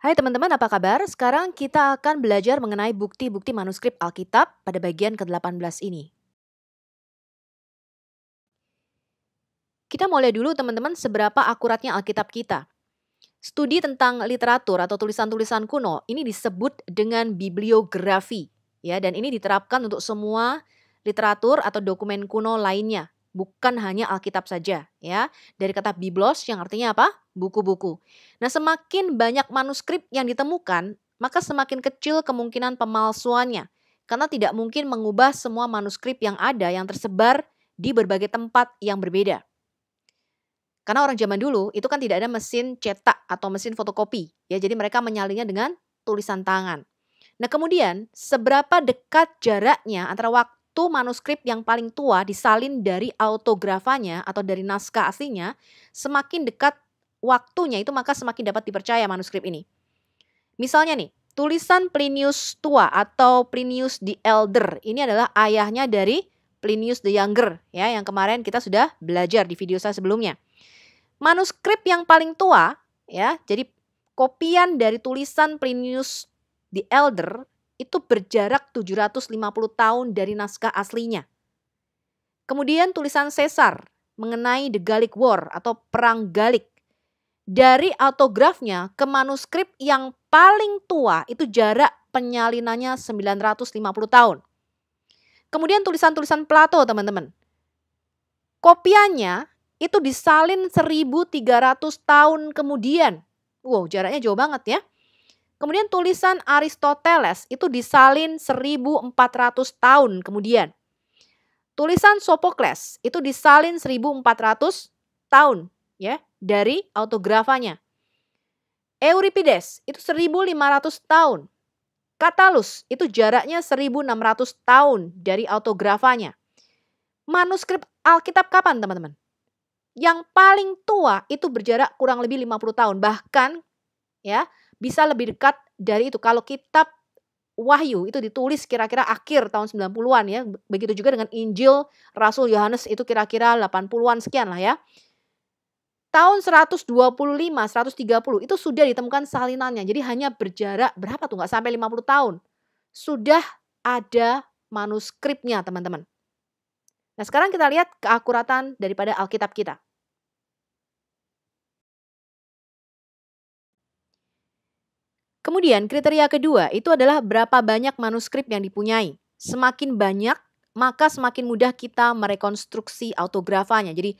Hai teman-teman, apa kabar? Sekarang kita akan belajar mengenai bukti-bukti manuskrip Alkitab pada bagian ke-18 ini. Kita mulai dulu teman-teman seberapa akuratnya Alkitab kita. Studi tentang literatur atau tulisan-tulisan kuno ini disebut dengan bibliografi, ya, dan ini diterapkan untuk semua literatur atau dokumen kuno lainnya, bukan hanya Alkitab saja, ya. Dari kata biblos yang artinya apa? Buku-buku. Nah, semakin banyak manuskrip yang ditemukan, maka semakin kecil kemungkinan pemalsuannya. Karena tidak mungkin mengubah semua manuskrip yang ada yang tersebar di berbagai tempat yang berbeda. Karena orang zaman dulu itu kan tidak ada mesin cetak atau mesin fotokopi, ya, jadi mereka menyalinnya dengan tulisan tangan. Nah, kemudian seberapa dekat jaraknya antara waktu manuskrip yang paling tua disalin dari autografanya atau dari naskah aslinya, semakin dekat waktunya itu maka semakin dapat dipercaya manuskrip ini. Misalnya nih, tulisan Plinius Tua atau Plinius the Elder ini adalah ayahnya dari Plinius the Younger, ya, yang kemarin kita sudah belajar di video saya sebelumnya. Manuskrip yang paling tua, ya, jadi kopian dari tulisan Plinius the Elder itu berjarak 750 tahun dari naskah aslinya. Kemudian tulisan Caesar mengenai The Gallic War atau Perang Gallic. Dari autografnya ke manuskrip yang paling tua itu jarak penyalinannya 950 tahun. Kemudian tulisan-tulisan Plato, teman-teman. Kopiannya itu disalin 1300 tahun kemudian. Wow, jaraknya jauh banget ya. Kemudian tulisan Aristoteles itu disalin 1400 tahun kemudian. Tulisan Sophocles itu disalin 1400 tahun ya dari autografanya. Euripides itu 1500 tahun. Catullus itu jaraknya 1600 tahun dari autografanya. Manuskrip Alkitab kapan, teman-teman? Yang paling tua itu berjarak kurang lebih 50 tahun. Bahkan ya bisa lebih dekat dari itu. Kalau kitab Wahyu itu ditulis kira-kira akhir tahun 90-an ya. Begitu juga dengan Injil Rasul Yohanes itu kira-kira 80-an sekian lah ya. Tahun 125, 130 itu sudah ditemukan salinannya. Jadi hanya berjarak berapa tuh, nggak sampai 50 tahun. Sudah ada manuskripnya, teman-teman. Nah, sekarang kita lihat keakuratan daripada Alkitab kita. Kemudian kriteria kedua itu adalah berapa banyak manuskrip yang dipunyai. Semakin banyak, maka semakin mudah kita merekonstruksi autografanya. Jadi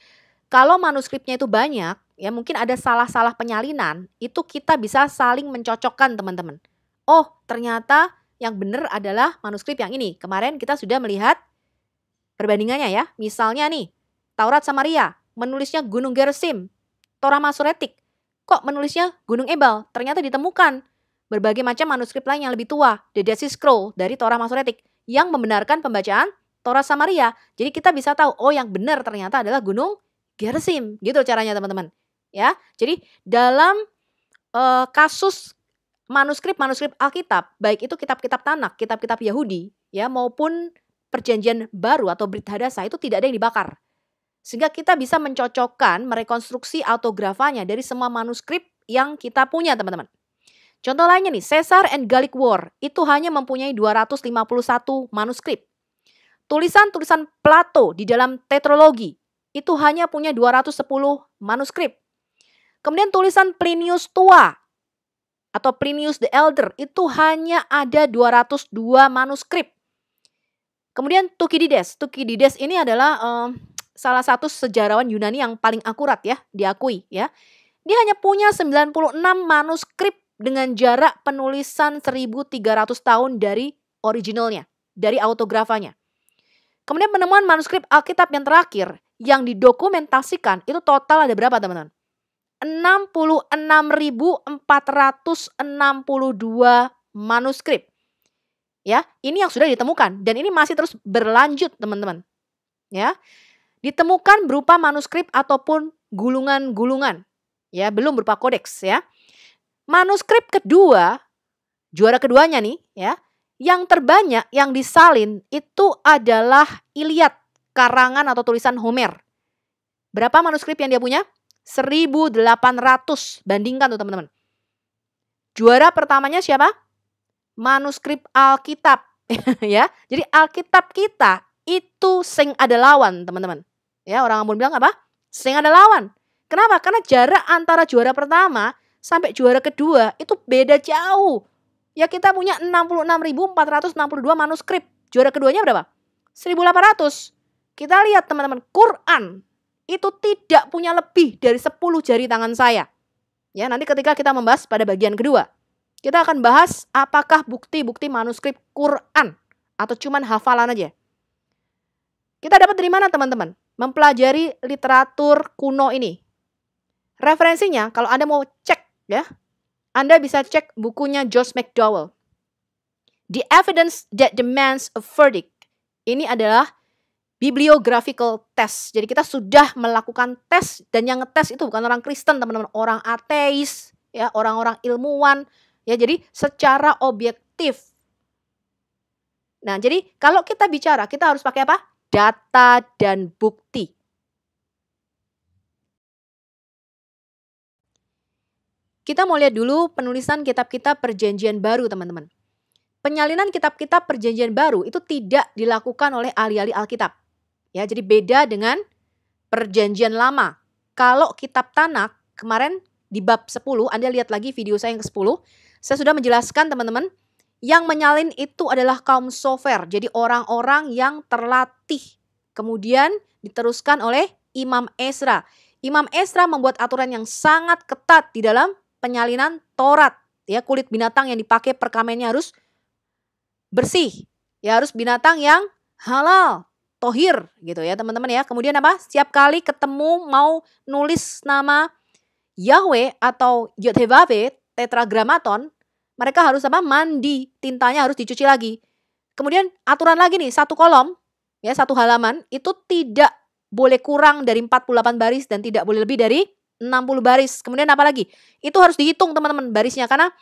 kalau manuskripnya itu banyak, ya mungkin ada salah-salah penyalinan, itu kita bisa saling mencocokkan, teman-teman. Oh, ternyata yang benar adalah manuskrip yang ini. Kemarin kita sudah melihat perbandingannya ya. Misalnya nih, Taurat Samaria menulisnya Gunung Gerizim. Torah Masoretik kok menulisnya Gunung Ebal? Ternyata ditemukan berbagai macam manuskrip lain yang lebih tua, The Dead Sea Scroll dari Torah Masoretik yang membenarkan pembacaan Torah Samaria. Jadi kita bisa tahu, oh yang benar ternyata adalah Gunung Gerizim. Gitu caranya, teman-teman. Ya, jadi dalam kasus manuskrip Alkitab, baik itu kitab-kitab Tanakh, kitab-kitab Yahudi, ya maupun Perjanjian Baru atau Brit Hadasa itu tidak ada yang dibakar. Sehingga kita bisa mencocokkan, merekonstruksi autografanya dari semua manuskrip yang kita punya, teman-teman. Contoh lainnya nih, Caesar and Gallic War itu hanya mempunyai 251 manuskrip. Tulisan-tulisan Plato di dalam tetralogi itu hanya punya 210 manuskrip. Kemudian tulisan Plinius Tua atau Plinius the Elder itu hanya ada 202 manuskrip. Kemudian Thukydides ini adalah salah satu sejarawan Yunani yang paling akurat ya, diakui ya. Dia hanya punya 96 manuskrip dengan jarak penulisan 1300 tahun dari originalnya, dari autografanya. Kemudian penemuan manuskrip Alkitab yang terakhir yang didokumentasikan itu total ada berapa, teman-teman? 66.462 manuskrip. Ya, ini yang sudah ditemukan dan ini masih terus berlanjut, teman-teman. Ya. Ditemukan berupa manuskrip ataupun gulungan-gulungan. Ya, belum berupa kodeks ya. Manuskrip kedua, juara keduanya nih ya, yang terbanyak yang disalin itu adalah Iliad, karangan atau tulisan Homer. Berapa manuskrip yang dia punya? 1.800, bandingkan tuh teman-teman. Juara pertamanya siapa? Manuskrip Alkitab. Ya, jadi Alkitab kita itu sing ada lawan, teman-teman. Ya, orang Ambon bilang apa? Sing ada lawan. Kenapa? Karena jarak antara juara pertama sampai juara kedua itu beda jauh. Ya, kita punya 66.462 manuskrip. Juara keduanya berapa? 1.800. Kita lihat teman-teman, Quran itu tidak punya lebih dari 10 jari tangan saya. Ya, nanti ketika kita membahas pada bagian kedua, kita akan bahas apakah bukti-bukti manuskrip Quran atau cuman hafalan aja. Kita dapat dari mana teman-teman? Mempelajari literatur kuno ini. Referensinya kalau Anda mau cek ya, Anda bisa cek bukunya Josh McDowell. The Evidence That Demands a Verdict. Ini adalah bibliographical test. Jadi kita sudah melakukan tes dan yang ngetes itu bukan orang Kristen teman-teman, orang ateis, ya, orang-orang ilmuwan. Ya, jadi secara objektif. Nah, jadi kalau kita bicara, kita harus pakai apa? Data dan bukti. Kita mau lihat dulu penulisan kitab-kitab perjanjian baru, teman-teman. Penyalinan kitab-kitab perjanjian baru itu tidak dilakukan oleh ahli-ahli Alkitab. Ya, jadi beda dengan perjanjian lama. Kalau kitab Tanak, kemarin di bab 10, Anda lihat lagi video saya yang ke-10, saya sudah menjelaskan teman-teman, yang menyalin itu adalah kaum sofer. Jadi orang-orang yang terlatih. Kemudian diteruskan oleh Imam Ezra. Imam Ezra membuat aturan yang sangat ketat di dalam penyalinan Taurat. Ya, kulit binatang yang dipakai perkamennya harus bersih. Ya, harus binatang yang halal, tohir gitu ya teman-teman ya. Kemudian apa? Setiap kali ketemu mau nulis nama Yahweh atau Yod-Heh-Vav-Heh, tetragramaton, mereka harus apa? Mandi, tintanya harus dicuci lagi. Kemudian aturan lagi nih, satu kolom, ya satu halaman, itu tidak boleh kurang dari 48 baris dan tidak boleh lebih dari 60 baris. Kemudian apa lagi? Itu harus dihitung teman-teman barisnya, karena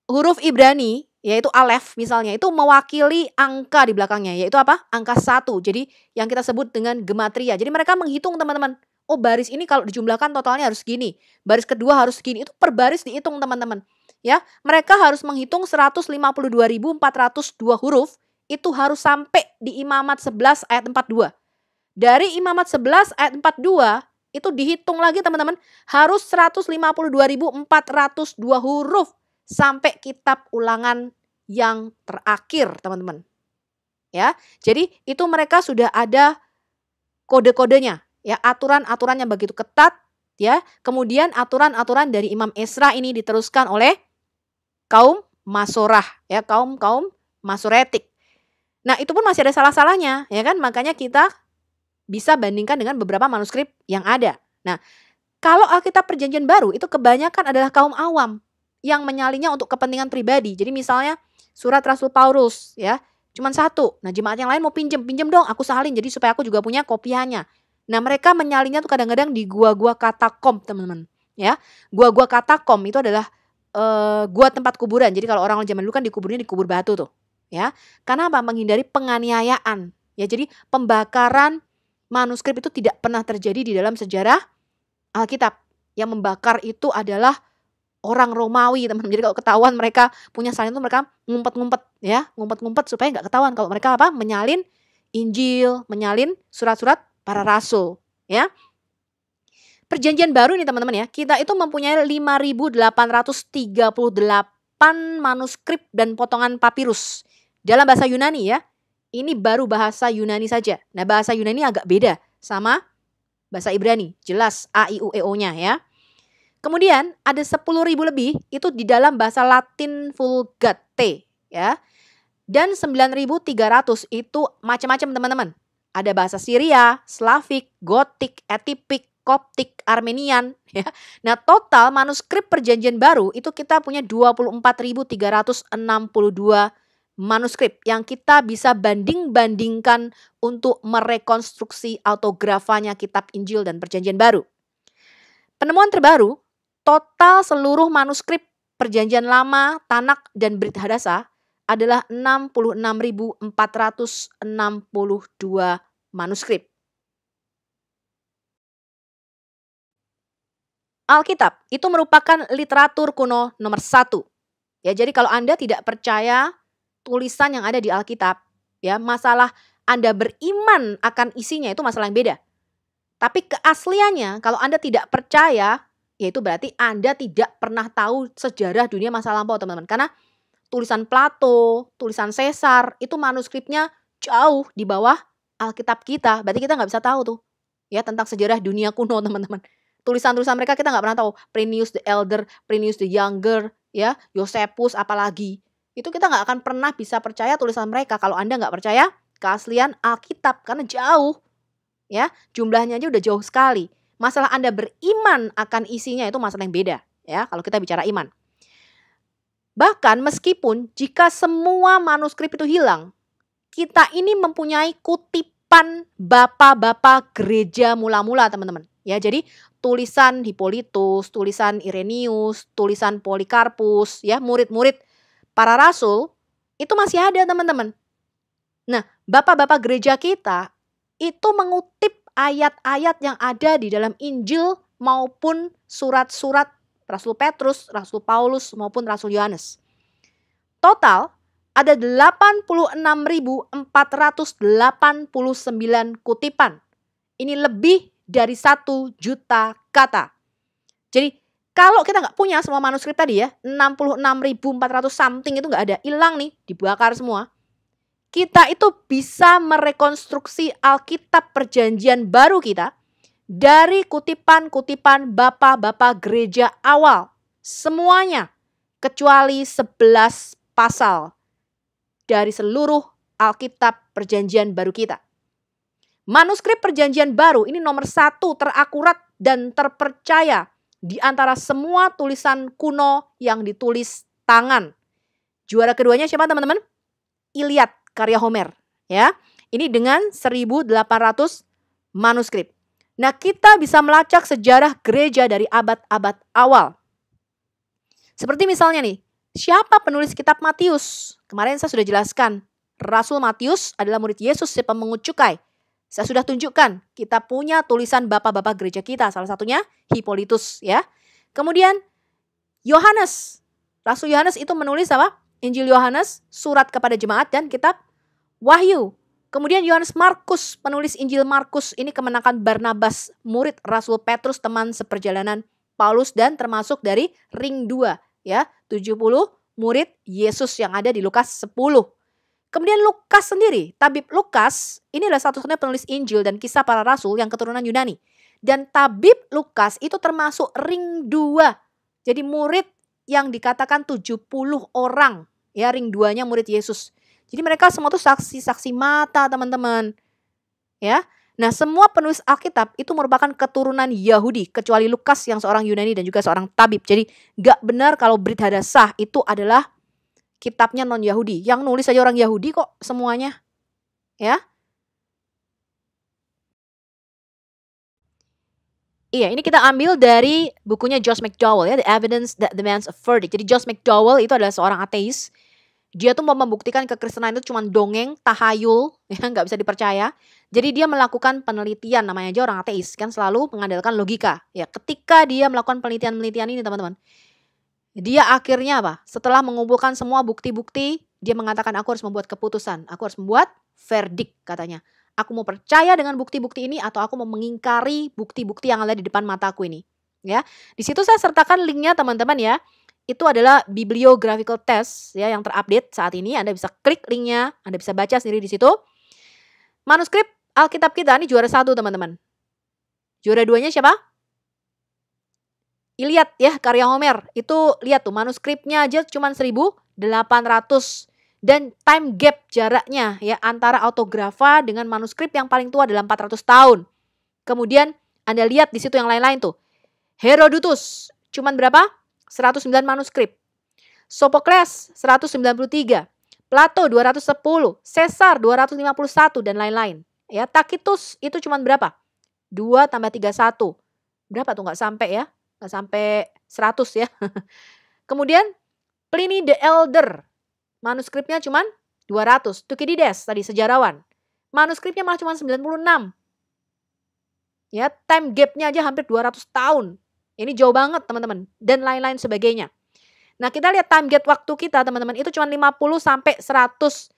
huruf Ibrani, yaitu Alef misalnya, itu mewakili angka di belakangnya, yaitu apa? Angka 1. Jadi yang kita sebut dengan gematria. Jadi mereka menghitung teman-teman. Oh, baris ini kalau dijumlahkan totalnya harus gini. Baris kedua harus gini. Itu per baris dihitung teman-teman. Ya, mereka harus menghitung 152.402 huruf. Itu harus sampai di Imamat 11 ayat 42. Dari Imamat 11 ayat 42 itu dihitung lagi teman-teman. Harus 152.402 huruf sampai kitab Ulangan yang terakhir teman-teman. Ya, jadi itu mereka sudah ada kode-kodenya. Ya, aturan-aturan yang begitu ketat, ya. Kemudian aturan-aturan dari Imam Ezra ini diteruskan oleh kaum Masorah, ya, kaum Masoretik. Nah, itu pun masih ada salah-salahnya, ya kan? Makanya kita bisa bandingkan dengan beberapa manuskrip yang ada. Nah, kalau Alkitab Perjanjian Baru itu kebanyakan adalah kaum awam yang menyalinya untuk kepentingan pribadi. Jadi misalnya surat Rasul Paulus, ya, cuman satu. Nah, jemaat yang lain mau pinjem dong, aku salin jadi supaya aku juga punya kopiannya. Nah, mereka menyalinya tuh kadang-kadang di gua-gua katakom, teman-teman. Ya, gua-gua katakom itu adalah gua tempat kuburan. Jadi kalau orang zaman dulu kan dikuburnya di kubur batu tuh. Ya, karena apa? Menghindari penganiayaan. Ya, jadi pembakaran manuskrip itu tidak pernah terjadi di dalam sejarah Alkitab. Yang membakar itu adalah orang Romawi, teman-teman. Jadi kalau ketahuan mereka punya salin itu mereka ngumpet-ngumpet, ya, ngumpet-ngumpet supaya nggak ketahuan kalau mereka apa? Menyalin Injil, menyalin surat-surat para rasul, ya. Perjanjian Baru ini teman-teman ya, kita itu mempunyai 5.838 manuskrip dan potongan papirus dalam bahasa Yunani ya. Ini baru bahasa Yunani saja. Nah, bahasa Yunani agak beda sama bahasa Ibrani. Jelas A, I, U, E, O-nya ya. Kemudian ada 10.000 lebih itu di dalam bahasa Latin Vulgate ya. Dan 9.300 itu macam-macam teman-teman. Ada bahasa Syria, Slavik, Gotik, Etipik, Koptik, Armenian ya. Nah, total manuskrip Perjanjian Baru itu kita punya 24.362 manuskrip yang kita bisa banding-bandingkan untuk merekonstruksi autografanya kitab Injil dan Perjanjian Baru. Penemuan terbaru, total seluruh manuskrip Perjanjian Lama, Tanak, dan Brit Hadasa adalah 66.462 manuskrip. Alkitab itu merupakan literatur kuno nomor 1 Ya, jadi kalau Anda tidak percaya tulisan yang ada di Alkitab, ya, masalah Anda beriman akan isinya itu masalah yang beda. Tapi keasliannya kalau Anda tidak percaya, ya itu berarti Anda tidak pernah tahu sejarah dunia masa lampau, teman-teman. Karena tulisan Plato, tulisan Caesar, itu manuskripnya jauh di bawah Alkitab kita. Berarti kita nggak bisa tahu tuh, ya, tentang sejarah dunia kuno, teman-teman. Tulisan-tulisan mereka kita nggak pernah tahu. Plinius the Elder, Plinius the Younger, ya, Josephus apalagi. Itu kita nggak akan pernah bisa percaya tulisan mereka kalau Anda nggak percaya keaslian Alkitab, karena jauh, ya, jumlahnya aja udah jauh sekali. Masalah Anda beriman akan isinya itu masalah yang beda, ya, kalau kita bicara iman. Bahkan meskipun jika semua manuskrip itu hilang, kita ini mempunyai kutipan bapak-bapak gereja mula-mula, teman-teman. Ya, jadi tulisan Hippolytus, tulisan Irenaeus, tulisan Polikarpus, ya, murid-murid para rasul itu masih ada, teman-teman. Nah, bapak-bapak gereja kita itu mengutip ayat-ayat yang ada di dalam Injil maupun surat-surat Rasul Petrus, Rasul Paulus maupun Rasul Yohanes. Total ada 86.489 kutipan. Ini lebih dari 1 juta kata. Jadi kalau kita nggak punya semua manuskrip tadi, ya, 66.400 something itu nggak ada, hilang nih, dibakar semua. Kita itu bisa merekonstruksi Alkitab Perjanjian Baru kita dari kutipan-kutipan bapak-bapak gereja awal. Semuanya kecuali 11 pasal dari seluruh Alkitab Perjanjian Baru kita. Manuskrip Perjanjian Baru ini nomor 1 terakurat dan terpercaya di antara semua tulisan kuno yang ditulis tangan. Juara keduanya siapa, teman-teman? Iliad, karya Homer, ya. Ini dengan 1.800 manuskrip. Nah, kita bisa melacak sejarah gereja dari abad-abad awal. Seperti misalnya nih, siapa penulis kitab Matius? Kemarin saya sudah jelaskan, Rasul Matius adalah murid Yesus si pemungut cukai. Saya sudah tunjukkan, kita punya tulisan bapak-bapak gereja kita, salah satunya Hippolytus, ya. Kemudian Yohanes, Rasul Yohanes itu menulis apa? Injil Yohanes, surat kepada jemaat, dan kitab Wahyu. Kemudian Yohanes Markus, penulis Injil Markus, ini kemenakan Barnabas, murid Rasul Petrus, teman seperjalanan Paulus, dan termasuk dari ring 2, ya, 70 murid Yesus yang ada di Lukas 10. Kemudian Lukas sendiri, tabib Lukas, ini adalah satu-satunya penulis Injil dan kisah para rasul yang keturunan Yunani. Dan tabib Lukas itu termasuk ring 2. Jadi murid yang dikatakan 70 orang, ya, ring 2-nya murid Yesus. Jadi mereka semua tuh saksi-saksi mata, teman-teman. Ya. Nah, semua penulis Alkitab itu merupakan keturunan Yahudi, kecuali Lukas yang seorang Yunani dan juga seorang tabib. Jadi gak benar kalau Brit Hadasah itu adalah kitabnya non-Yahudi. Yang nulis aja orang Yahudi kok semuanya. Ya. Iya, ini kita ambil dari bukunya Josh McDowell, ya, The Evidence That Demands a Verdict. Jadi Josh McDowell itu adalah seorang ateis. Dia tuh mau membuktikan kekristenan itu cuma dongeng, tahayul, ya, nggak bisa dipercaya. Jadi dia melakukan penelitian, namanya aja orang ateis, kan selalu mengandalkan logika. Ya, ketika dia melakukan penelitian-penelitian ini, teman-teman, dia akhirnya apa? Setelah mengumpulkan semua bukti-bukti, dia mengatakan, aku harus membuat keputusan, aku harus membuat verdict, katanya. Aku mau percaya dengan bukti-bukti ini atau aku mau mengingkari bukti-bukti yang ada di depan mataku ini. Ya, di situ saya sertakan linknya, teman-teman, ya. Itu adalah bibliographical test, ya, yang terupdate saat ini. Anda bisa klik linknya, Anda bisa baca sendiri di situ. Manuskrip Alkitab kita ini juara 1, teman-teman. Juara 2-nya siapa? Iliad, ya, karya Homer. Itu lihat tuh, manuskripnya aja cuma 1.800 dan time gap jaraknya, ya, antara autografa dengan manuskrip yang paling tua adalah 400 tahun. Kemudian Anda lihat di situ yang lain-lain tuh. Herodotus cuman berapa? 109 manuskrip. Sophocles 193. Plato 210. Caesar 251 dan lain-lain. Ya, Tacitus itu cuma berapa? 2 tambah 3, 1. Berapa tuh, nggak sampai, ya? Nggak sampai 100, ya. Kemudian Pliny the Elder. Manuskripnya cuma 200. Thucydides tadi sejarawan. Manuskripnya malah cuma 96. Ya, time gap-nya aja hampir 200 tahun. Ini jauh banget, teman-teman, dan lain-lain sebagainya. Nah, kita lihat time gap waktu kita teman-teman itu cuma 50 sampai 100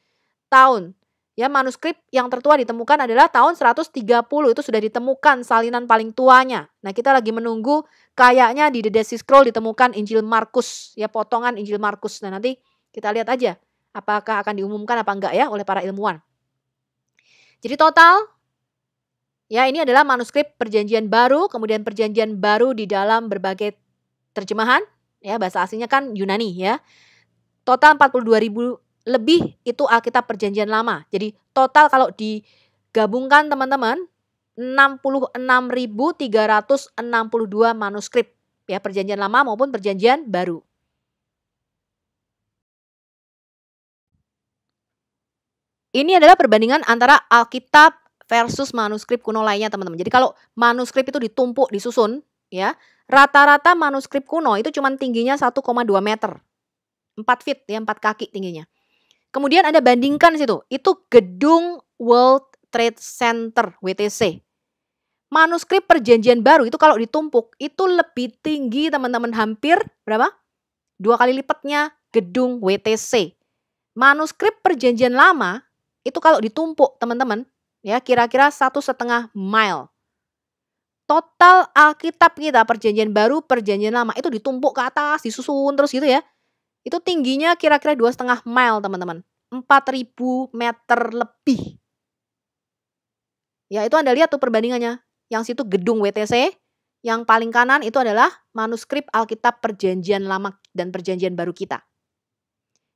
tahun. Ya, manuskrip yang tertua ditemukan adalah tahun 130, itu sudah ditemukan salinan paling tuanya. Nah, kita lagi menunggu kayaknya di The Dead Sea Scroll ditemukan Injil Markus, ya potongan Injil Markus. Nah, nanti kita lihat aja apakah akan diumumkan apa enggak ya oleh para ilmuwan. Jadi total ya ini adalah manuskrip Perjanjian Baru, kemudian Perjanjian Baru di dalam berbagai terjemahan, ya bahasa aslinya kan Yunani ya. Total 42.000 lebih itu Alkitab Perjanjian Lama. Jadi total kalau digabungkan teman-teman 66.362 manuskrip ya Perjanjian Lama maupun Perjanjian Baru. Ini adalah perbandingan antara Alkitab versus manuskrip kuno lainnya teman-teman. Jadi kalau manuskrip itu ditumpuk, disusun ya, rata-rata manuskrip kuno itu cuma tingginya 1,2 meter. 4 feet ya, 4 kaki tingginya. Kemudian Anda bandingkan situ, itu gedung World Trade Center WTC. Manuskrip Perjanjian Baru itu kalau ditumpuk itu lebih tinggi teman-teman, hampir berapa? 2 kali lipatnya gedung WTC. Manuskrip Perjanjian Lama itu kalau ditumpuk teman-teman ya kira-kira 1,5 mile. Total Alkitab kita Perjanjian Baru, Perjanjian Lama itu ditumpuk ke atas, disusun terus gitu ya. Itu tingginya kira-kira 2,5 mile teman-teman. 4.000 meter lebih. Ya itu Anda lihat tuh perbandingannya. Yang situ gedung WTC, yang paling kanan itu adalah manuskrip Alkitab Perjanjian Lama dan Perjanjian Baru kita.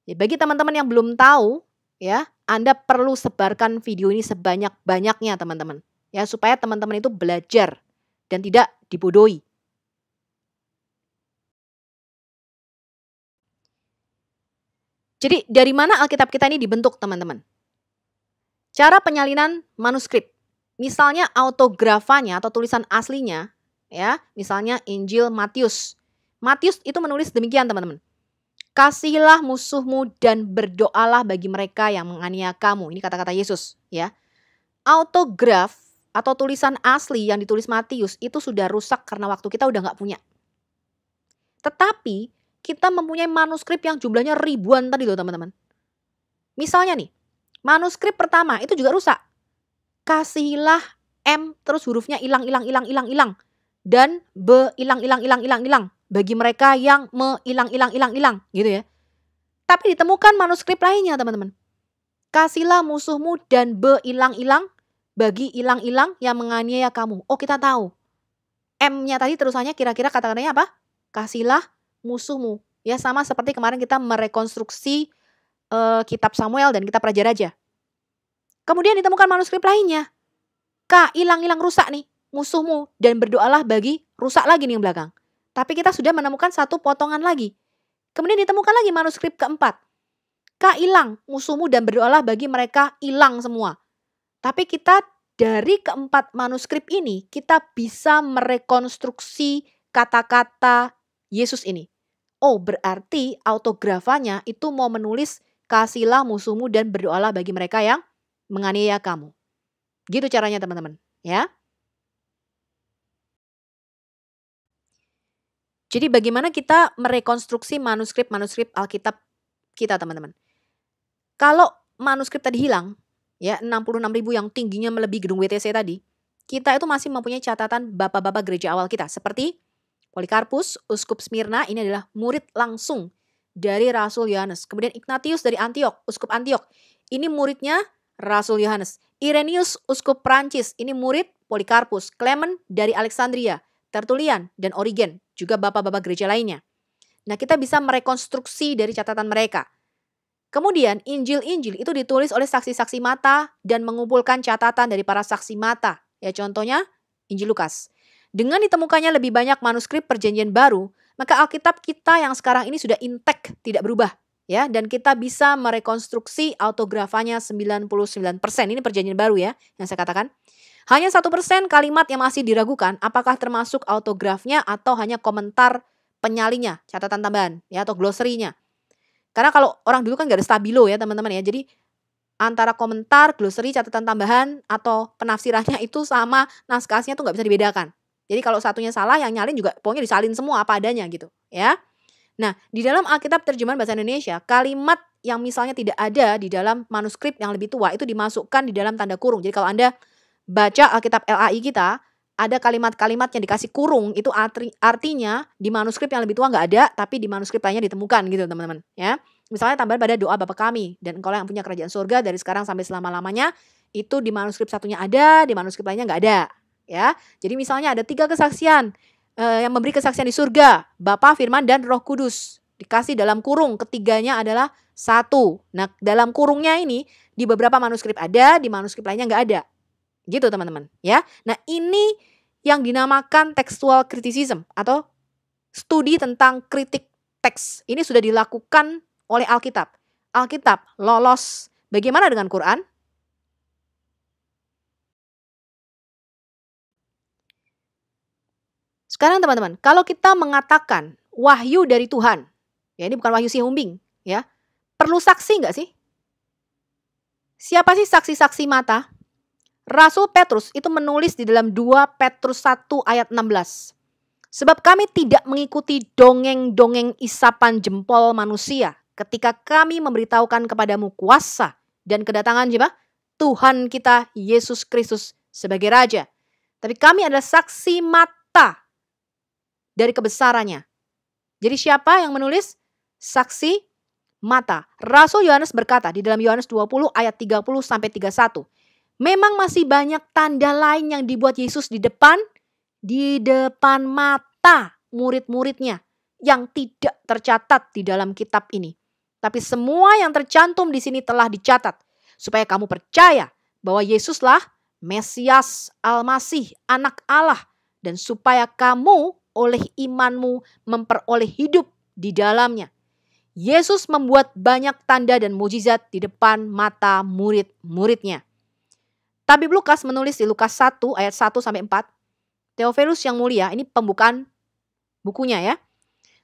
Ya, bagi teman-teman yang belum tahu, ya Anda perlu sebarkan video ini sebanyak-banyaknya teman-teman. Ya supaya teman-teman itu belajar dan tidak dibodohi. Jadi dari mana Alkitab kita ini dibentuk teman-teman? Cara penyalinan manuskrip. Misalnya autografanya atau tulisan aslinya, ya misalnya Injil Matius. Matius itu menulis demikian teman-teman. Kasihilah musuhmu dan berdoalah bagi mereka yang menganiaya kamu. Ini kata-kata Yesus ya. Autograf atau tulisan asli yang ditulis Matius itu sudah rusak karena waktu kita udah nggak punya. Tetapi kita mempunyai manuskrip yang jumlahnya ribuan tadi loh teman-teman. Misalnya nih, manuskrip pertama itu juga rusak. Kasihilah M terus hurufnya hilang. Dan B hilang. Bagi mereka yang hilang gitu ya. Tapi ditemukan manuskrip lainnya teman-teman. Kasihlah musuhmu dan B hilang bagi hilang yang menganiaya kamu. Oh kita tahu. M-nya tadi terusannya kira-kira kata-katanya apa? Kasihlah musuhmu. Ya sama seperti kemarin kita merekonstruksi kitab Samuel dan kitab Raja-Raja. Kemudian ditemukan manuskrip lainnya. K hilang rusak nih musuhmu dan berdoalah bagi rusak lagi nih yang belakang. Tapi kita sudah menemukan satu potongan lagi. Kemudian ditemukan lagi manuskrip keempat. K hilang musuhmu dan berdoalah bagi mereka hilang semua. Tapi kita dari keempat manuskrip ini kita bisa merekonstruksi kata-kata Yesus ini. Oh berarti autografanya itu mau menulis kasihlah musuhmu dan berdoalah bagi mereka yang menganiaya kamu. Gitu caranya teman-teman ya. Jadi bagaimana kita merekonstruksi manuskrip Alkitab kita teman-teman. Kalau manuskrip tadi hilang, ya 66.000 yang tingginya melebihi gedung WTC tadi, kita itu masih mempunyai catatan bapak-bapak gereja awal kita. Seperti Polikarpus, Uskup Smyrna, ini adalah murid langsung dari Rasul Yohanes. Kemudian Ignatius dari Antiok, Uskup Antiok, ini muridnya Rasul Yohanes. Irenaeus, Uskup Prancis, ini murid Polikarpus. Clement dari Alexandria, Tertullian dan Origen, juga bapak-bapak gereja lainnya. Nah kita bisa merekonstruksi dari catatan mereka. Kemudian Injil-Injil itu ditulis oleh saksi-saksi mata dan mengumpulkan catatan dari para saksi mata. Ya contohnya Injil Lukas. Dengan ditemukannya lebih banyak manuskrip Perjanjian Baru, maka Alkitab kita yang sekarang ini sudah intact, tidak berubah. Ya, dan kita bisa merekonstruksi autografanya 99%. Ini Perjanjian Baru ya yang saya katakan. Hanya 1% kalimat yang masih diragukan apakah termasuk autografnya atau hanya komentar penyalinya, catatan tambahan ya atau glosarinya. Karena kalau orang dulu kan gak ada stabilo ya teman-teman ya. Jadi antara komentar, glosari, catatan tambahan atau penafsirannya itu sama naskah aslinya tuh gak bisa dibedakan. Jadi kalau satunya salah yang nyalin juga pokoknya disalin semua apa adanya gitu ya. Nah, di dalam Alkitab terjemahan bahasa Indonesia, kalimat yang misalnya tidak ada di dalam manuskrip yang lebih tua itu dimasukkan di dalam tanda kurung. Jadi kalau Anda baca Alkitab LAI kita, ada kalimat-kalimat yang dikasih kurung, itu artinya di manuskrip yang lebih tua nggak ada, tapi di manuskrip lainnya ditemukan gitu teman-teman. Ya, misalnya tambahan pada doa Bapa kami, dan engkau yang punya kerajaan surga dari sekarang sampai selama-lamanya, itu di manuskrip satunya ada, di manuskrip lainnya nggak ada. Ya, jadi misalnya ada 3 kesaksian yang memberi kesaksian di surga, Bapa, Firman, dan Roh Kudus. Dikasih dalam kurung, ketiganya adalah satu. Nah, dalam kurungnya ini di beberapa manuskrip ada, di manuskrip lainnya nggak ada. Gitu teman-teman, ya. Nah, ini yang dinamakan textual criticism atau studi tentang kritik teks. Ini sudah dilakukan oleh Alkitab. Alkitab lolos. Bagaimana dengan Quran? Sekarang teman-teman, kalau kita mengatakan wahyu dari Tuhan, ya ini bukan wahyu si Humbing, ya. Perlu saksi nggak sih? Siapa sih saksi-saksi mata? Rasul Petrus itu menulis di dalam 2 Petrus 1 ayat 16. Sebab kami tidak mengikuti dongeng-dongeng isapan jempol manusia ketika kami memberitahukan kepadamu kuasa dan kedatangan siapa? Tuhan kita Yesus Kristus sebagai Raja. Tapi kami adalah saksi mata dari kebesarannya. Jadi siapa yang menulis? Saksi mata. Rasul Yohanes berkata di dalam Yohanes 20 ayat 30 sampai 31. Memang masih banyak tanda lain yang dibuat Yesus di depan mata murid-muridnya yang tidak tercatat di dalam kitab ini. Tapi semua yang tercantum di sini telah dicatat supaya kamu percaya bahwa Yesuslah Mesias Al-Masih, Anak Allah, dan supaya kamu oleh imanmu memperoleh hidup di dalamnya. Yesus membuat banyak tanda dan mujizat di depan mata murid-muridnya. Tabib Lukas menulis di Lukas 1 ayat 1 sampai 4. Theophilus yang mulia, ini pembukaan bukunya ya.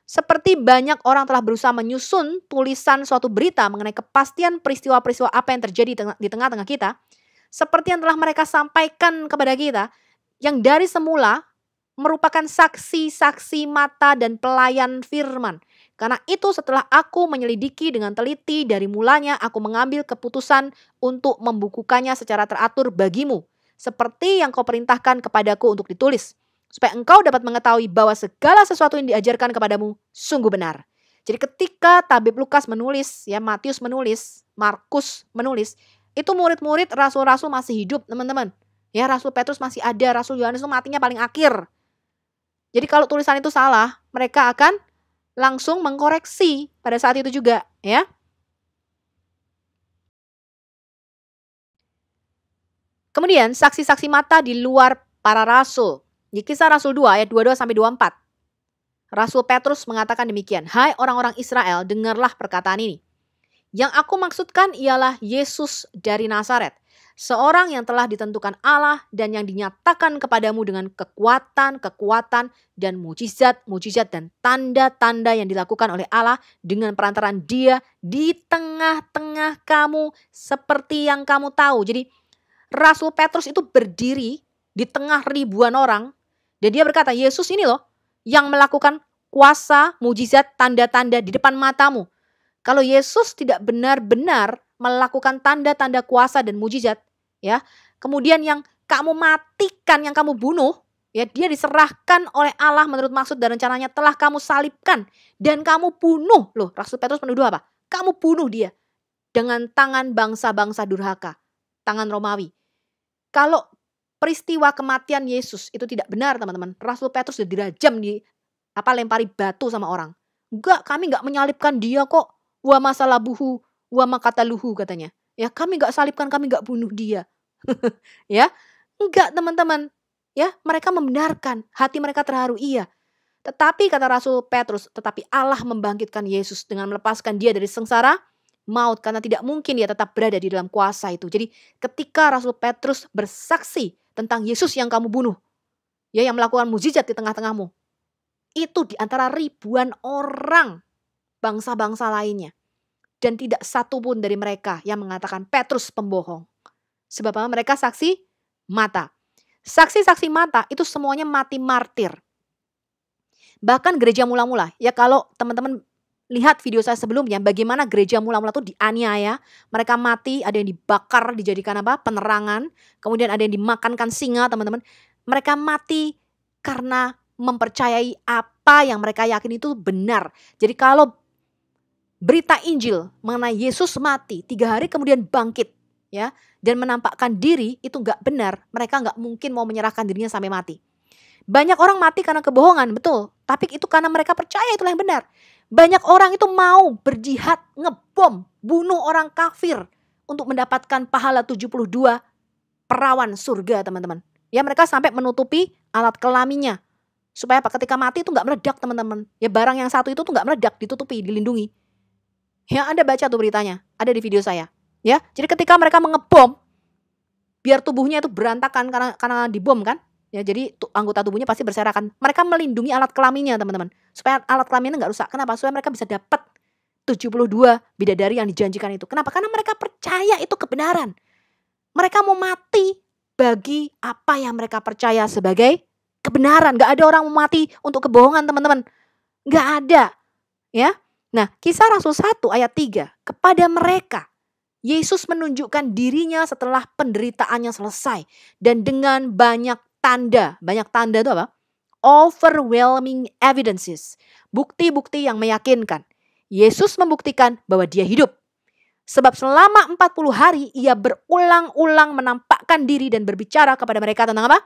Seperti banyak orang telah berusaha menyusun tulisan suatu berita mengenai kepastian peristiwa-peristiwa apa yang terjadi di tengah-tengah kita. Seperti yang telah mereka sampaikan kepada kita, yang dari semula merupakan saksi-saksi mata dan pelayan firman. Karena itu setelah aku menyelidiki dengan teliti dari mulanya, aku mengambil keputusan untuk membukukannya secara teratur bagimu. Seperti yang kau perintahkan kepadaku untuk ditulis. Supaya engkau dapat mengetahui bahwa segala sesuatu yang diajarkan kepadamu sungguh benar. Jadi ketika tabib Lukas menulis, ya Matius menulis, Markus menulis, itu murid-murid rasul-rasul masih hidup teman-teman. Ya Rasul Petrus masih ada, Rasul Yohanes itu matinya paling akhir. Jadi kalau tulisan itu salah, mereka akan langsung mengkoreksi pada saat itu juga, ya. Kemudian saksi-saksi mata di luar para rasul. Di Kisah Rasul 2 ayat 22 sampai 24. Rasul Petrus mengatakan demikian, "Hai orang-orang Israel, dengarlah perkataan ini. Yang aku maksudkan ialah Yesus dari Nazaret, seorang yang telah ditentukan Allah dan yang dinyatakan kepadamu dengan kekuatan dan mujizat dan tanda-tanda yang dilakukan oleh Allah dengan perantaraan Dia di tengah-tengah kamu seperti yang kamu tahu." Jadi Rasul Petrus itu berdiri di tengah ribuan orang dan dia berkata, Yesus ini loh yang melakukan kuasa, mujizat, tanda-tanda di depan matamu. Kalau Yesus tidak benar-benar melakukan tanda-tanda kuasa dan mujizat, ya, kemudian yang kamu matikan, yang kamu bunuh, ya, dia diserahkan oleh Allah menurut maksud dan rencananya, telah kamu salibkan dan kamu bunuh. Loh, Rasul Petrus menuduh apa? Kamu bunuh dia dengan tangan bangsa-bangsa durhaka, tangan Romawi. Kalau peristiwa kematian Yesus itu tidak benar, teman-teman, Rasul Petrus sudah dirajam, lempari batu sama orang. Enggak, kami enggak menyalibkan dia kok. Wa masalabuhu wa makataluhu katanya. Ya, kami enggak salibkan, kami enggak bunuh dia. Ya, enggak teman-teman. Ya, mereka membenarkan, hati mereka terharu, iya. Tetapi kata Rasul Petrus, tetapi Allah membangkitkan Yesus dengan melepaskan dia dari sengsara maut, karena tidak mungkin dia tetap berada di dalam kuasa itu. Jadi ketika Rasul Petrus bersaksi tentang Yesus yang kamu bunuh, ya, yang melakukan mujizat di tengah-tengahmu, itu di antara ribuan orang bangsa-bangsa lainnya. Dan tidak satu pun dari mereka yang mengatakan Petrus pembohong. Sebab mereka saksi mata. Saksi-saksi mata itu semuanya mati martir. Bahkan gereja mula-mula, ya kalau teman-teman lihat video saya sebelumnya, bagaimana gereja mula-mula tuh dianiaya, mereka mati, ada yang dibakar, dijadikan apa? Penerangan, kemudian ada yang dimakankan singa, teman-teman. Mereka mati karena mempercayai apa yang mereka yakin itu benar. Jadi kalau berita Injil mengenai Yesus mati, 3 hari kemudian bangkit, ya, dan menampakkan diri itu nggak benar, mereka nggak mungkin mau menyerahkan dirinya sampai mati. Banyak orang mati karena kebohongan, betul. Tapi itu karena mereka percaya itulah yang benar. Banyak orang itu mau berjihad, ngebom, bunuh orang kafir untuk mendapatkan pahala 72 perawan surga, teman-teman. Ya, mereka sampai menutupi alat kelaminnya. Supaya apa? Ketika mati itu nggak meledak, teman-teman. Ya, barang yang satu itu tuh nggak meledak, ditutupi, dilindungi. Ya, Anda baca tuh beritanya, ada di video saya. Ya, jadi ketika mereka mengebom, biar tubuhnya itu berantakan karena dibom kan. Ya, jadi anggota tubuhnya pasti berserakan. Mereka melindungi alat kelaminnya, teman-teman. Supaya alat kelaminnya nggak rusak. Kenapa? Supaya mereka bisa dapat 72 bidadari yang dijanjikan itu. Kenapa? Karena mereka percaya itu kebenaran. Mereka mau mati bagi apa yang mereka percaya sebagai kebenaran. Gak ada orang mau mati untuk kebohongan, teman-teman. Gak ada. Ya. Nah, Kisah Rasul 1 ayat 3. Kepada mereka, Yesus menunjukkan dirinya setelah penderitaannya selesai. Dan dengan banyak tanda. Banyak tanda itu apa? Overwhelming evidences. Bukti-bukti yang meyakinkan. Yesus membuktikan bahwa dia hidup. Sebab selama 40 hari ia berulang-ulang menampakkan diri dan berbicara kepada mereka tentang apa?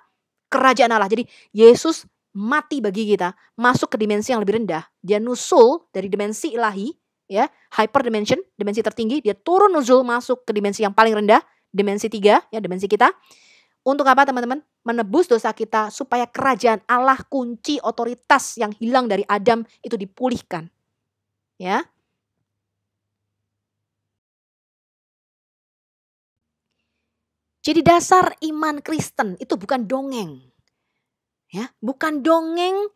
Kerajaan Allah. Jadi Yesus mati bagi kita, masuk ke dimensi yang lebih rendah. Dia nusul dari dimensi ilahi, ya, hyperdimension, dimensi tertinggi, dia turun nuzul masuk ke dimensi yang paling rendah, dimensi 3, ya, dimensi kita. Untuk apa, teman-teman? Menebus dosa kita supaya kerajaan Allah, kunci otoritas yang hilang dari Adam itu dipulihkan. Ya. Jadi dasar iman Kristen itu bukan dongeng. Ya, bukan dongeng,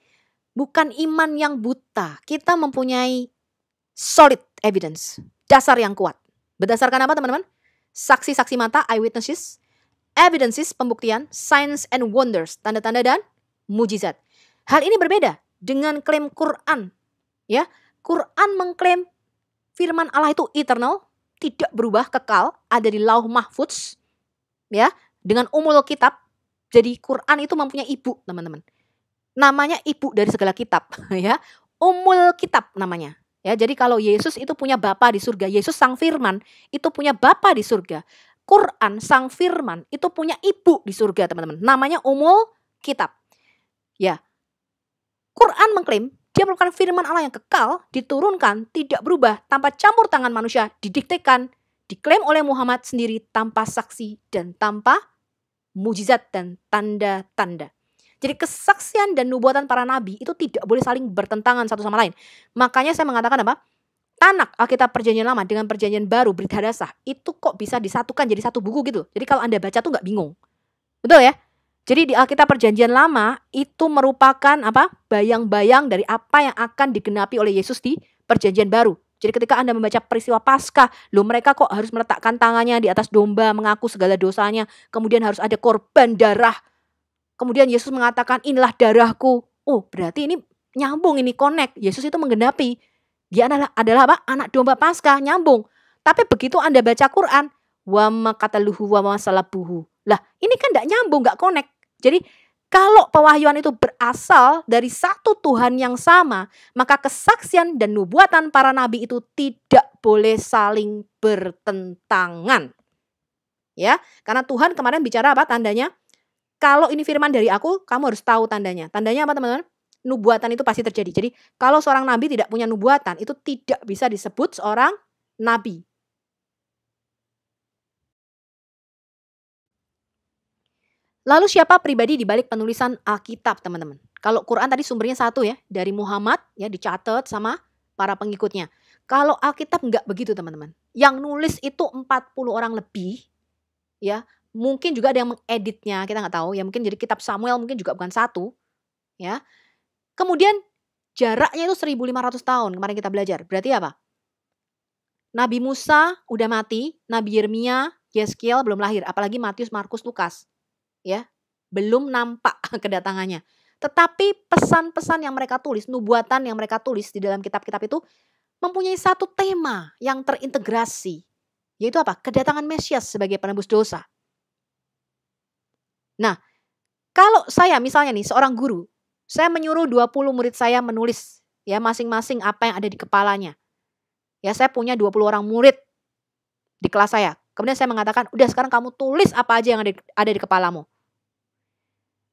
bukan iman yang buta. Kita mempunyai solid evidence, dasar yang kuat. Berdasarkan apa, teman-teman? Saksi-saksi mata, eyewitnesses, evidences, pembuktian, signs and wonders, tanda-tanda dan mujizat. Hal ini berbeda dengan klaim Quran. Ya, Quran mengklaim firman Allah itu eternal, tidak berubah, kekal, ada di lauh mahfudz, ya, dengan umul kitab. Jadi Quran itu mempunyai ibu, teman-teman. Namanya ibu dari segala kitab, ya. Umul kitab namanya. Ya, jadi kalau Yesus itu punya bapa di surga, Yesus sang firman itu punya bapa di surga. Quran sang firman itu punya ibu di surga, teman-teman. Namanya umul kitab. Ya. Quran mengklaim dia merupakan firman Allah yang kekal, diturunkan, tidak berubah, tanpa campur tangan manusia, didiktekan, diklaim oleh Muhammad sendiri tanpa saksi dan tanpa mujizat dan tanda-tanda. Jadi kesaksian dan nubuatan para nabi itu tidak boleh saling bertentangan satu sama lain. Makanya saya mengatakan apa? Tanak Alkitab Perjanjian Lama dengan Perjanjian Baru Brit Hadasah itu kok bisa disatukan jadi satu buku gitu. Jadi kalau Anda baca tuh nggak bingung. Betul ya? Jadi di Alkitab Perjanjian Lama itu merupakan apa? Bayang-bayang dari apa yang akan digenapi oleh Yesus di Perjanjian Baru. Jadi ketika Anda membaca peristiwa Paskah, loh mereka kok harus meletakkan tangannya di atas domba, mengaku segala dosanya, kemudian harus ada korban darah. Kemudian Yesus mengatakan inilah darahku. Oh, berarti ini nyambung, ini connect. Yesus itu menggenapi. Dia adalah apa? Anak domba Paskah, nyambung. Tapi begitu Anda baca Quran, wa ma qataluhu wa ma salabuhu. Lah, ini kan enggak nyambung, enggak connect. Jadi kalau pewahyuan itu berasal dari satu Tuhan yang sama, maka kesaksian dan nubuatan para nabi itu tidak boleh saling bertentangan. Ya, karena Tuhan kemarin bicara apa tandanya? Kalau ini firman dari aku, kamu harus tahu tandanya. Tandanya apa, teman-teman? Nubuatan itu pasti terjadi. Jadi kalau seorang nabi tidak punya nubuatan, itu tidak bisa disebut seorang nabi. Lalu siapa pribadi di balik penulisan Alkitab, teman-teman? Kalau Quran tadi sumbernya satu ya, dari Muhammad, ya dicatat sama para pengikutnya. Kalau Alkitab enggak begitu, teman-teman. Yang nulis itu 40 orang lebih, ya. Mungkin juga ada yang mengeditnya, kita nggak tahu. Ya mungkin jadi kitab Samuel mungkin juga bukan satu, ya. Kemudian jaraknya itu 1500 tahun kemarin kita belajar. Berarti apa? Nabi Musa udah mati, Nabi Yeremia, Yeskiel belum lahir, apalagi Matius, Markus, Lukas. Ya, belum nampak kedatangannya. Tetapi pesan-pesan yang mereka tulis, nubuatan yang mereka tulis di dalam kitab-kitab itu mempunyai satu tema yang terintegrasi. Yaitu apa? Kedatangan Mesias sebagai penebus dosa. Nah, kalau saya misalnya nih seorang guru, saya menyuruh 20 murid saya menulis ya masing-masing apa yang ada di kepalanya. Ya, saya punya 20 orang murid di kelas saya. Kemudian saya mengatakan, "Udah sekarang kamu tulis apa aja yang ada di kepalamu."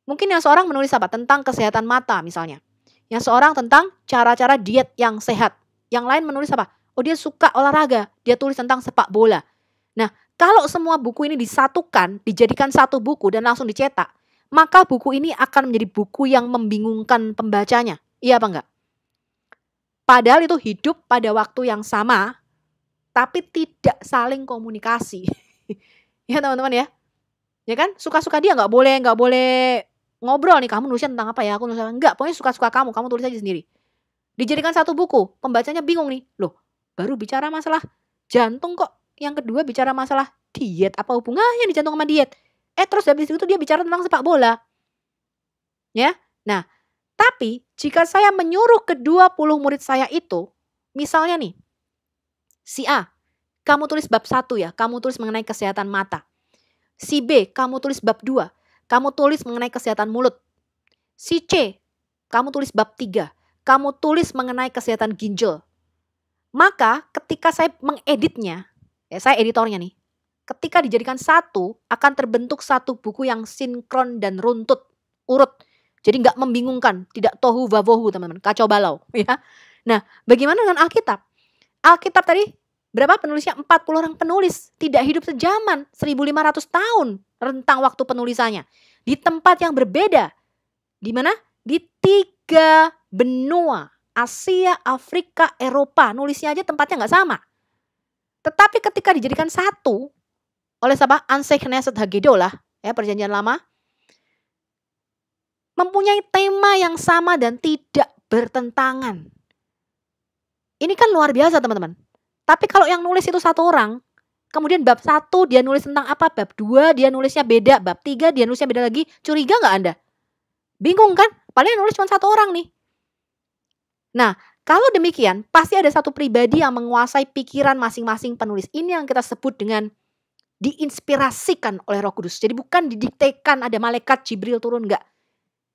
Mungkin yang seorang menulis apa? Tentang kesehatan mata misalnya. Yang seorang tentang cara-cara diet yang sehat. Yang lain menulis apa? Oh, dia suka olahraga, dia tulis tentang sepak bola. Nah, kalau semua buku ini disatukan, dijadikan satu buku dan langsung dicetak, maka buku ini akan menjadi buku yang membingungkan pembacanya. Iya apa enggak? Padahal itu hidup pada waktu yang sama, tapi tidak saling komunikasi. Ya teman-teman ya. Ya kan? Suka-suka dia nggak boleh ngobrol nih, kamu nulisnya tentang apa ya? Aku nulisnya enggak, pokoknya suka-suka kamu tulis aja sendiri. Dijadikan satu buku, pembacanya bingung nih. Loh, baru bicara masalah jantung kok. Yang kedua bicara masalah diet, apa hubungannya di jantung sama diet? Terus habis itu dia bicara tentang sepak bola. Ya. Nah, tapi jika saya menyuruh ke-20 murid saya itu, misalnya nih, si A, kamu tulis bab 1 ya, kamu tulis mengenai kesehatan mata. Si B, kamu tulis bab 2, kamu tulis mengenai kesehatan mulut. Si C, kamu tulis bab 3, kamu tulis mengenai kesehatan ginjal. Maka ketika saya mengeditnya, ya saya editornya nih, ketika dijadikan satu, akan terbentuk satu buku yang sinkron dan runtut, urut. Jadi nggak membingungkan, tidak tohu vavohu teman-teman, kacau balau. Ya. Nah, bagaimana dengan Alkitab? Alkitab tadi berapa penulisnya? 40 orang penulis, tidak hidup sejaman, 1500 tahun rentang waktu penulisannya. Di tempat yang berbeda. Di mana? Di 3 benua, Asia, Afrika, Eropa. Nulisnya aja tempatnya nggak sama. Tetapi ketika dijadikan satu oleh siapa? Anseh Knesset Hagedolah, ya perjanjian lama, mempunyai tema yang sama dan tidak bertentangan. Ini kan luar biasa teman-teman. Tapi kalau yang nulis itu satu orang, kemudian bab 1 dia nulis tentang apa, bab 2 dia nulisnya beda, bab 3 dia nulisnya beda lagi, curiga nggak Anda? Bingung kan? Paling yang nulis cuma satu orang nih. Nah, kalau demikian, pasti ada satu pribadi yang menguasai pikiran masing-masing penulis. Ini yang kita sebut dengan diinspirasikan oleh Roh Kudus. Jadi bukan didiktekan ada malaikat Jibril turun, enggak.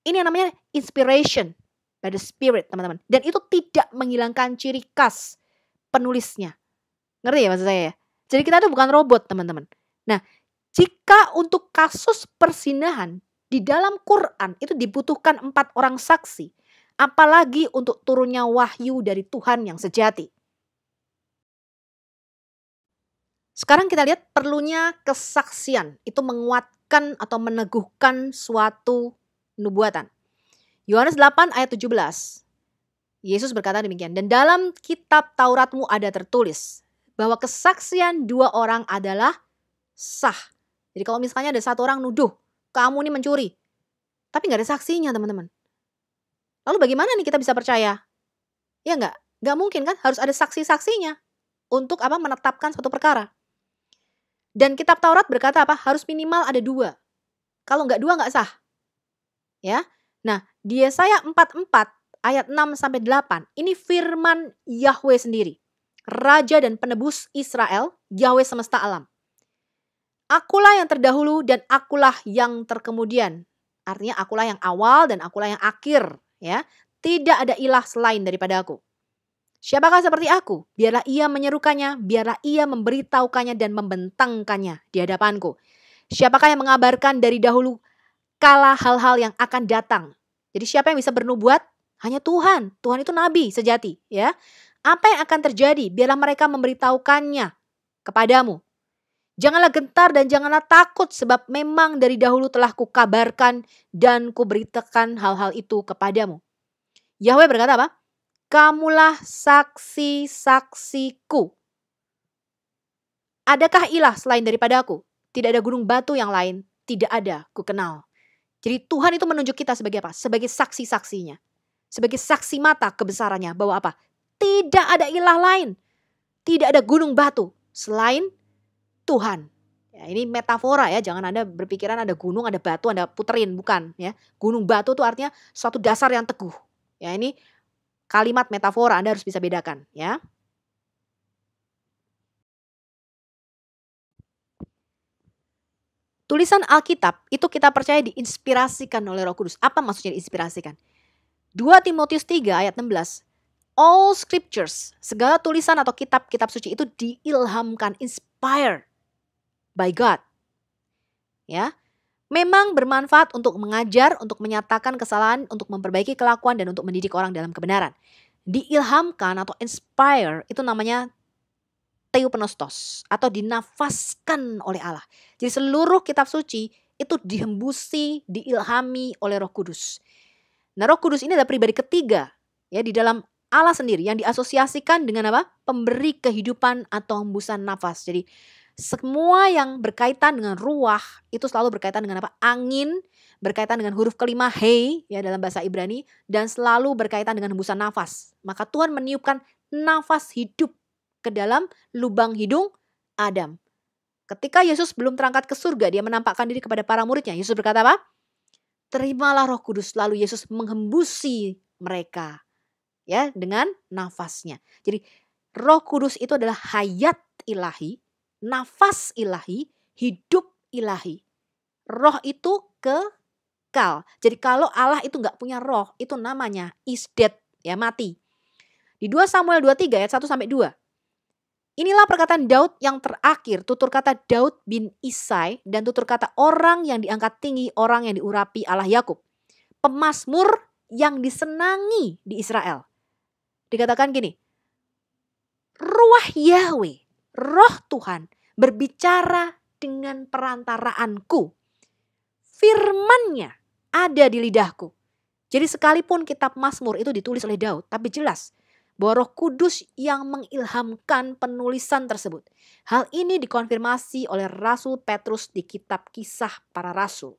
Ini yang namanya inspiration by the Spirit, teman-teman. Dan itu tidak menghilangkan ciri khas penulisnya. Ngerti ya maksud saya ya? Jadi kita itu bukan robot, teman-teman. Nah, jika untuk kasus perzinahan di dalam Quran itu dibutuhkan 4 orang saksi, apalagi untuk turunnya wahyu dari Tuhan yang sejati. Sekarang kita lihat perlunya kesaksian. Itu menguatkan atau meneguhkan suatu nubuatan. Yohanes 8 ayat 17. Yesus berkata demikian. Dan dalam kitab Tauratmu ada tertulis bahwa kesaksian 2 orang adalah sah. Jadi kalau misalnya ada 1 orang nuduh, kamu ini mencuri. Tapi gak ada saksinya teman-teman. Lalu bagaimana nih kita bisa percaya? Ya enggak? Enggak mungkin kan? Harus ada saksi-saksinya. Untuk apa? Menetapkan suatu perkara. Dan kitab Taurat berkata apa? Harus minimal ada 2. Kalau enggak 2 enggak sah. Ya. Nah, di Yesaya 44 ayat 6-8. Ini firman Yahweh sendiri. Raja dan penebus Israel, Yahweh semesta alam. Akulah yang terdahulu dan akulah yang terkemudian. Artinya akulah yang awal dan akulah yang akhir. Ya, tidak ada ilah selain daripada aku. Siapakah seperti aku? Biarlah ia menyerukannya, biarlah ia memberitahukannya dan membentangkannya di hadapanku. Siapakah yang mengabarkan dari dahulu kala hal-hal yang akan datang? Jadi siapa yang bisa bernubuat? Hanya Tuhan. Tuhan itu nabi sejati, ya. Apa yang akan terjadi? Biarlah mereka memberitahukannya kepadamu. Janganlah gentar dan janganlah takut sebab memang dari dahulu telah kukabarkan dan kuberitakan hal-hal itu kepadamu. Yahweh berkata apa? Kamulah saksi-saksiku. Adakah ilah selain daripada aku? Tidak ada gunung batu yang lain. Tidak ada, ku kenal. Jadi Tuhan itu menunjuk kita sebagai apa? Sebagai saksi-saksinya. Sebagai saksi mata kebesarannya. Bahwa apa? Tidak ada ilah lain. Tidak ada gunung batu selain Tuhan. Ya, ini metafora ya, jangan Anda berpikiran ada gunung, ada batu, Anda puterin, bukan ya. Gunung batu itu artinya suatu dasar yang teguh. Ya, ini kalimat metafora, Anda harus bisa bedakan ya. Tulisan Alkitab itu kita percaya diinspirasikan oleh Roh Kudus. Apa maksudnya diinspirasikan? 2 Timotius 3 ayat 16. All scriptures, segala tulisan atau kitab-kitab suci itu diilhamkan, inspired by God. Ya. Memang bermanfaat untuk mengajar, untuk menyatakan kesalahan, untuk memperbaiki kelakuan dan untuk mendidik orang dalam kebenaran. Diilhamkan atau inspire itu namanya theopneustos atau dinafaskan oleh Allah. Jadi seluruh kitab suci itu dihembusi, diilhami oleh Roh Kudus. Nah, Roh Kudus ini adalah pribadi ketiga ya di dalam Allah sendiri yang diasosiasikan dengan apa? Pemberi kehidupan atau hembusan nafas. Jadi semua yang berkaitan dengan ruah itu selalu berkaitan dengan apa? Angin, berkaitan dengan huruf kelima hei ya dalam bahasa Ibrani dan selalu berkaitan dengan hembusan nafas. Maka Tuhan meniupkan nafas hidup ke dalam lubang hidung Adam. Ketika Yesus belum terangkat ke surga, dia menampakkan diri kepada para muridnya. Yesus berkata apa? Terimalah Roh Kudus. Lalu Yesus menghembusi mereka ya dengan nafasnya. Jadi Roh Kudus itu adalah hayat ilahi, nafas ilahi, hidup ilahi. Roh itu kekal. Jadi kalau Allah itu nggak punya roh, itu namanya is dead, ya mati. Di 2 Samuel 23 ayat 1 sampai 2. Inilah perkataan Daud yang terakhir, tutur kata Daud bin Isai dan tutur kata orang yang diangkat tinggi, orang yang diurapi Allah Yakub. Pemazmur yang disenangi di Israel. Dikatakan gini, ruah Yahweh, roh Tuhan berbicara dengan perantaraanku. Firman-Nya ada di lidahku. Jadi sekalipun kitab Mazmur itu ditulis oleh Daud, tapi jelas bahwa Roh Kudus yang mengilhamkan penulisan tersebut. Hal ini dikonfirmasi oleh Rasul Petrus di kitab Kisah Para Rasul.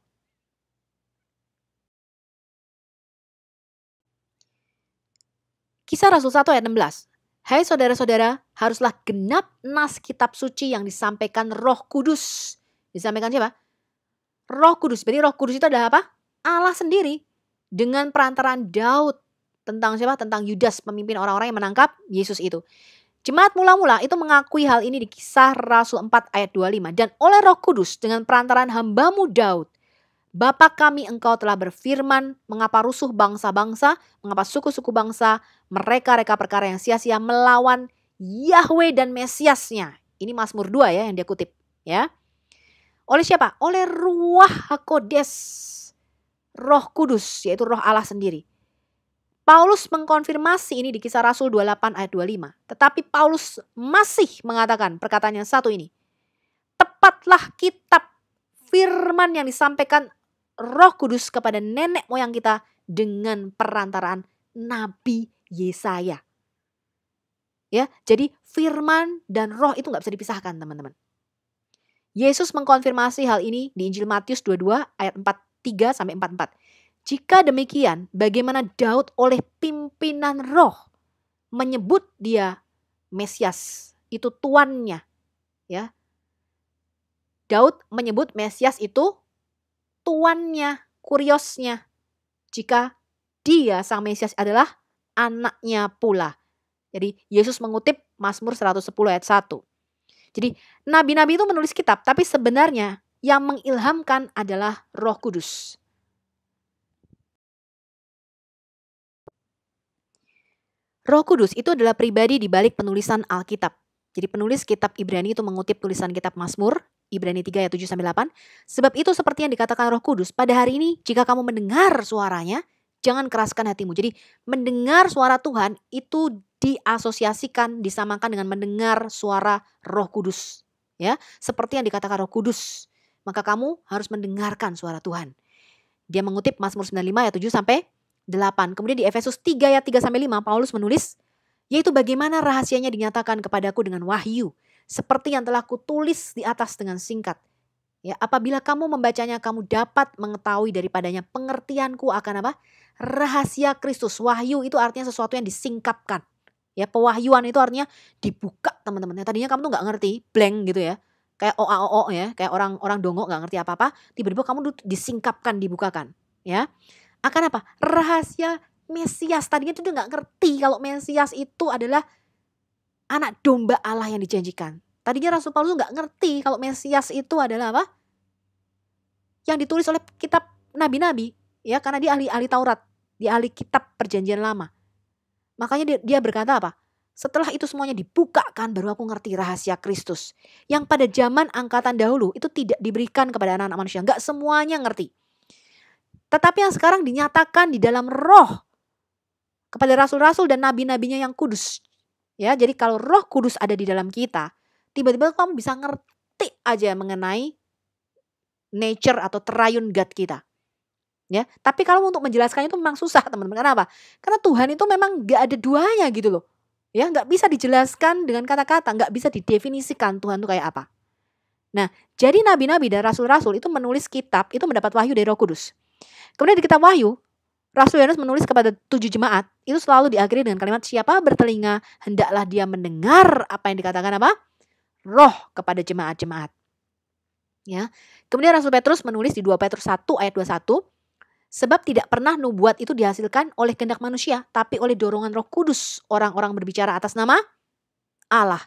Kisah Rasul 1 ayat 16. Hai saudara-saudara, haruslah genap nas kitab suci yang disampaikan Roh Kudus. Disampaikan siapa? Roh Kudus. Berarti Roh Kudus itu adalah apa? Allah sendiri. Dengan perantaraan Daud. Tentang siapa? Tentang Yudas, pemimpin orang-orang yang menangkap Yesus itu. Jemaat mula-mula itu mengakui hal ini di Kisah Rasul 4 ayat 25. Dan oleh Roh Kudus dengan perantaraan hambamu Daud, Bapa kami engkau telah berfirman, mengapa rusuh bangsa-bangsa, mengapa suku-suku bangsa, mereka-reka perkara yang sia-sia melawan Yahweh dan Mesiasnya. Ini Mazmur 2 ya yang dia kutip. Ya. Oleh siapa? Oleh Ruach HaKodes, Roh Kudus, yaitu Roh Allah sendiri. Paulus mengkonfirmasi ini di Kisah Rasul 28 ayat 25. Tetapi Paulus masih mengatakan perkataan yang satu ini. Tepatlah kitab firman yang disampaikan Roh Kudus kepada nenek moyang kita dengan perantaraan Nabi Yesaya. Ya, jadi firman dan roh itu nggak bisa dipisahkan, teman-teman. Yesus mengkonfirmasi hal ini di Injil Matius 22 ayat 43 sampai 44. Jika demikian, bagaimana Daud oleh pimpinan roh menyebut dia Mesias, itu tuannya, ya. Daud menyebut Mesias itu tuannya, kuriosnya. Jika dia sang Mesias adalah anaknya pula. Jadi Yesus mengutip Mazmur 110 ayat 1. Jadi nabi-nabi itu menulis kitab, tapi sebenarnya yang mengilhamkan adalah Roh Kudus. Roh Kudus itu adalah pribadi di balik penulisan Alkitab. Jadi penulis kitab Ibrani itu mengutip tulisan kitab Mazmur, Ibrani 3 ayat 7 sampai 8. Sebab itu seperti yang dikatakan Roh Kudus, pada hari ini jika kamu mendengar suaranya, jangan keraskan hatimu. Jadi mendengar suara Tuhan itu diasosiasikan, disamakan dengan mendengar suara Roh Kudus. Ya, seperti yang dikatakan Roh Kudus, maka kamu harus mendengarkan suara Tuhan. Dia mengutip Mazmur 95 ayat 7 sampai 8. Kemudian di Efesus 3 ayat 3 sampai 5 Paulus menulis, yaitu bagaimana rahasianya dinyatakan kepadaku dengan wahyu, seperti yang telah kutulis di atas dengan singkat. Ya, apabila kamu membacanya, kamu dapat mengetahui daripadanya pengertianku akan apa? Rahasia Kristus. Wahyu itu artinya sesuatu yang disingkapkan. Ya, pewahyuan itu artinya dibuka, teman-teman. Tadinya kamu tuh nggak ngerti, blank gitu ya. kayak oa-oo ya, kayak orang dongo nggak ngerti apa-apa, tiba-tiba kamu disingkapkan, dibukakan, ya. Akan apa? Rahasia Mesias. Tadinya tuh dia nggak ngerti kalau Mesias itu adalah anak domba Allah yang dijanjikan. Tadinya Rasul Paulus nggak ngerti kalau Mesias itu adalah apa? Yang ditulis oleh kitab nabi-nabi, ya, karena dia ahli Taurat, dia ahli kitab perjanjian lama. Makanya dia berkata apa? Setelah itu semuanya dibukakan baru aku ngerti rahasia Kristus. Yang pada zaman angkatan dahulu itu tidak diberikan kepada anak-anak manusia. Enggak semuanya ngerti. Tetapi yang sekarang dinyatakan di dalam roh kepada rasul-rasul dan nabi-nabinya yang kudus. Ya, jadi kalau Roh Kudus ada di dalam kita, tiba-tiba kamu bisa ngerti aja mengenai nature atau triune God kita. Ya, tapi kalau untuk menjelaskannya itu memang susah, teman-teman. Kenapa? Karena Tuhan itu memang gak ada duanya gitu loh. Ya, gak bisa dijelaskan dengan kata-kata, gak bisa didefinisikan Tuhan itu kayak apa. Nah, jadi nabi-nabi dan rasul-rasul itu menulis kitab, itu mendapat wahyu dari Roh Kudus. Kemudian di kitab Wahyu, Rasul Yohanes menulis kepada 7 jemaat, itu selalu diakhiri dengan kalimat, siapa bertelinga, hendaklah dia mendengar apa yang dikatakan apa? Roh kepada jemaat-jemaat. Ya. Kemudian Rasul Petrus menulis di 2 Petrus 1 ayat 21, sebab tidak pernah nubuat itu dihasilkan oleh kehendak manusia, tapi oleh dorongan Roh Kudus, orang-orang berbicara atas nama Allah.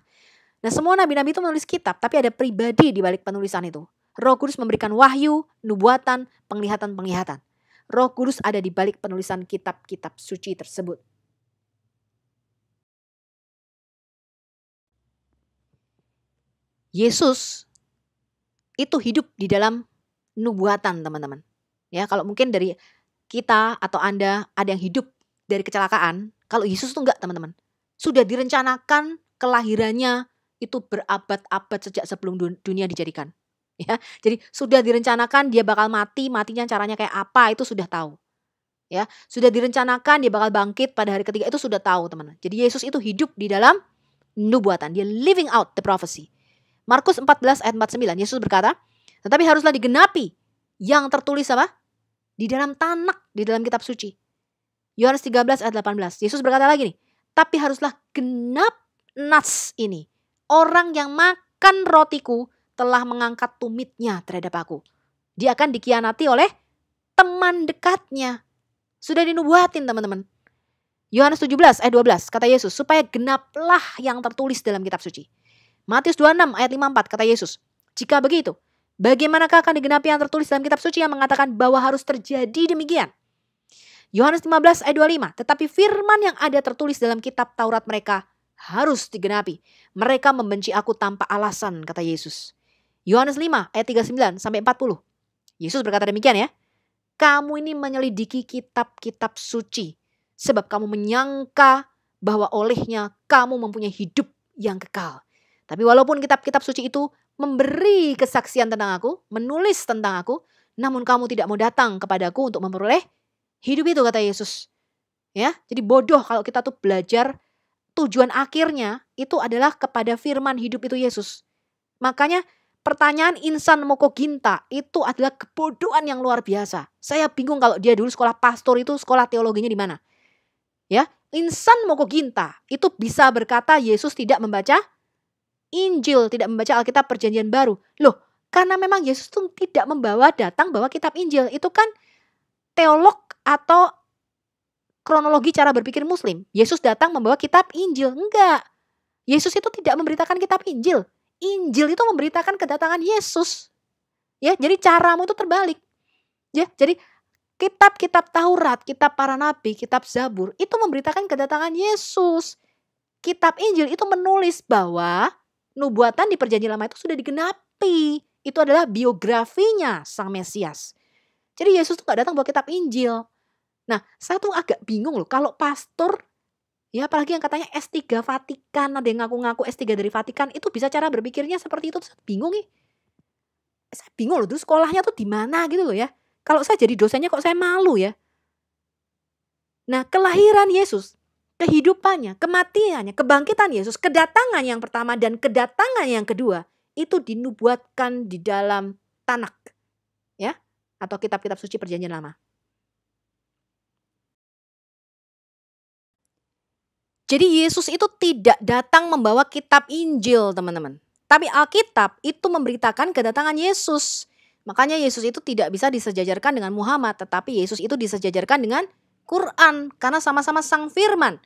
Nah, semua nabi-nabi itu menulis kitab, tapi ada pribadi di balik penulisan itu. Roh Kudus memberikan wahyu, nubuatan, penglihatan-penglihatan. Roh Kudus ada di balik penulisan kitab-kitab suci tersebut. Yesus itu hidup di dalam nubuatan, teman-teman. Ya, kalau mungkin dari kita atau Anda ada yang hidup dari kecelakaan, kalau Yesus itu enggak, teman-teman. Sudah direncanakan kelahirannya itu berabad-abad sejak sebelum dunia dijadikan. Ya, jadi sudah direncanakan dia bakal mati, matinya caranya kayak apa itu sudah tahu. Ya, sudah direncanakan dia bakal bangkit pada hari ketiga itu sudah tahu, teman-teman. Jadi Yesus itu hidup di dalam nubuatan, dia living out the prophecy. Markus 14 ayat 49, Yesus berkata, tetapi haruslah digenapi yang tertulis apa? Di dalam tanak, di dalam kitab suci. Yohanes 13 ayat 18, Yesus berkata lagi nih, tapi haruslah genap nas ini. Orang yang makan rotiku telah mengangkat tumitnya terhadap aku. Dia akan dikhianati oleh teman dekatnya. Sudah dinubuatin, teman-teman. Yohanes 17 ayat 12 kata Yesus, supaya genaplah yang tertulis dalam kitab suci. Matius 26 ayat 54 kata Yesus, jika begitu, bagaimanakah akan digenapi yang tertulis dalam kitab suci yang mengatakan bahwa harus terjadi demikian? Yohanes 15 ayat 25, tetapi firman yang ada tertulis dalam kitab Taurat mereka harus digenapi. Mereka membenci aku tanpa alasan, kata Yesus. Yohanes 5 ayat 39 sampai 40. Yesus berkata demikian ya. Kamu ini menyelidiki kitab-kitab suci sebab kamu menyangka bahwa olehnya kamu mempunyai hidup yang kekal. Tapi walaupun kitab-kitab suci itu memberi kesaksian tentang aku, menulis tentang aku, namun kamu tidak mau datang kepadaku untuk memperoleh hidup itu, kata Yesus. Ya, jadi bodoh kalau kita tuh belajar tujuan akhirnya itu adalah kepada firman hidup itu Yesus. Makanya pertanyaan insan mokoginta itu adalah kebodohan yang luar biasa. Saya bingung kalau dia dulu sekolah pastor itu sekolah teologinya di mana. Ya, insan mokoginta itu bisa berkata Yesus tidak membaca Injil, tidak membaca Alkitab Perjanjian Baru. Loh, karena memang Yesus itu tidak bawa kitab Injil. Itu kan teolog atau kronologi cara berpikir Muslim. Yesus datang membawa kitab Injil. Enggak. Yesus itu tidak memberitakan kitab Injil. Injil itu memberitakan kedatangan Yesus. Ya, jadi caramu itu terbalik. Ya, jadi kitab-kitab Taurat, kitab para nabi, kitab Zabur itu memberitakan kedatangan Yesus. Kitab Injil itu menulis bahwa nubuatan di Perjanjian Lama itu sudah digenapi. Itu adalah biografinya Sang Mesias. Jadi Yesus tuh gak datang bawa kitab Injil. Nah, saya tuh agak bingung loh kalau pastor, ya apalagi yang katanya S3 Vatikan, ada yang ngaku-ngaku S3 dari Vatikan, itu bisa cara berpikirnya seperti itu. Saya bingung nih. Saya bingung loh, terus sekolahnya tuh di mana gitu loh ya. Kalau saya jadi dosennya kok saya malu ya. Nah, kelahiran Yesus, kehidupannya, kematiannya, kebangkitan Yesus, kedatangan yang pertama dan kedatangan yang kedua, itu dinubuatkan di dalam Tanak. Ya, atau kitab-kitab suci Perjanjian Lama. Jadi Yesus itu tidak datang membawa kitab Injil, teman-teman. Tapi Alkitab itu memberitakan kedatangan Yesus. Makanya Yesus itu tidak bisa disejajarkan dengan Muhammad, tetapi Yesus itu disejajarkan dengan Quran karena sama-sama sang firman.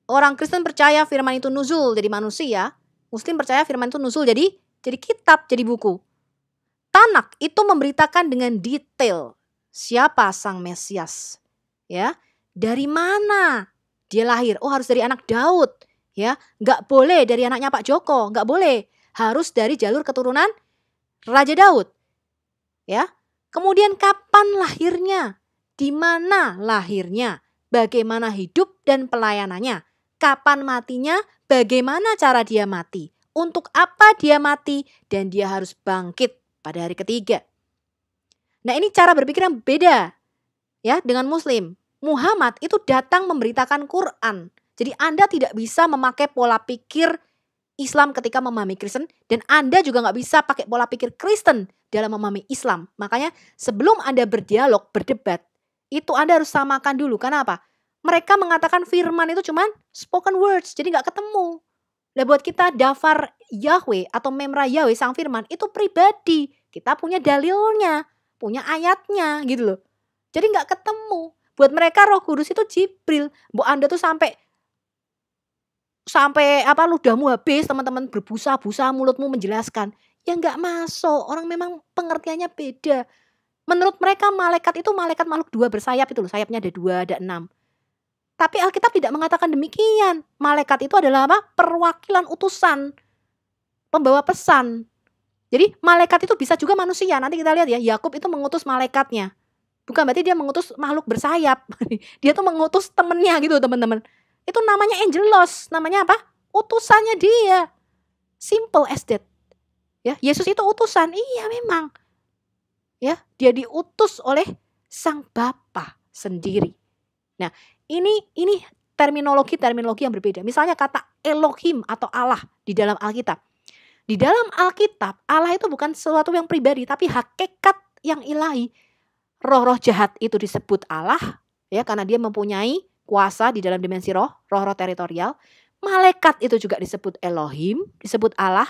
Orang Kristen percaya firman itu nuzul jadi manusia, Muslim percaya firman itu nuzul jadi kitab, jadi buku. Tanak itu memberitakan dengan detail siapa sang Mesias. Ya, dari mana dia lahir? Oh, harus dari anak Daud, ya. Enggak boleh dari anaknya Pak Joko, enggak boleh. Harus dari jalur keturunan Raja Daud. Ya. Kemudian kapan lahirnya? Di mana lahirnya? Bagaimana hidup dan pelayanannya? Kapan matinya? Bagaimana cara dia mati? Untuk apa dia mati? Dan dia harus bangkit pada hari ketiga. Nah, ini cara berpikir yang beda ya dengan Muslim. Muhammad itu datang memberitakan Quran. Jadi Anda tidak bisa memakai pola pikir Islam ketika memahami Kristen, dan Anda juga nggak bisa pakai pola pikir Kristen dalam memahami Islam. Makanya sebelum Anda berdialog, berdebat, itu Anda harus samakan dulu. Kenapa? Mereka mengatakan firman itu cuman spoken words, jadi nggak ketemu. Nah, buat kita dafar Yahweh atau memra Yahweh sang firman itu pribadi. Kita punya dalilnya, punya ayatnya gitu loh. Jadi nggak ketemu. Buat mereka Roh Kudus itu Jibril. Bu Anda tuh sampai ludahmu habis, teman-teman berbusa-busa mulutmu menjelaskan. Ya nggak masuk. Orang memang pengertiannya beda. Menurut mereka malaikat itu malaikat makhluk dua bersayap itu loh. Sayapnya ada 2, ada 6. Tapi Alkitab tidak mengatakan demikian. Malaikat itu adalah apa? Perwakilan utusan. Pembawa pesan. Jadi malaikat itu bisa juga manusia. Nanti kita lihat ya, Yakub itu mengutus malaikatnya. Bukan berarti dia mengutus makhluk bersayap. Dia tuh mengutus temennya gitu teman-teman. Itu namanya angelos. Namanya apa? Utusannya dia. Simple as that. Ya, Yesus itu utusan. Iya memang. Ya, dia diutus oleh Sang Bapa sendiri. Nah, ini terminologi yang berbeda. Misalnya kata Elohim atau Allah di dalam Alkitab. Di dalam Alkitab, Allah itu bukan sesuatu yang pribadi, tapi hakikat yang ilahi. Roh-roh jahat itu disebut Allah, ya, karena dia mempunyai kuasa di dalam dimensi roh-roh teritorial. Malaikat itu juga disebut Elohim, disebut Allah.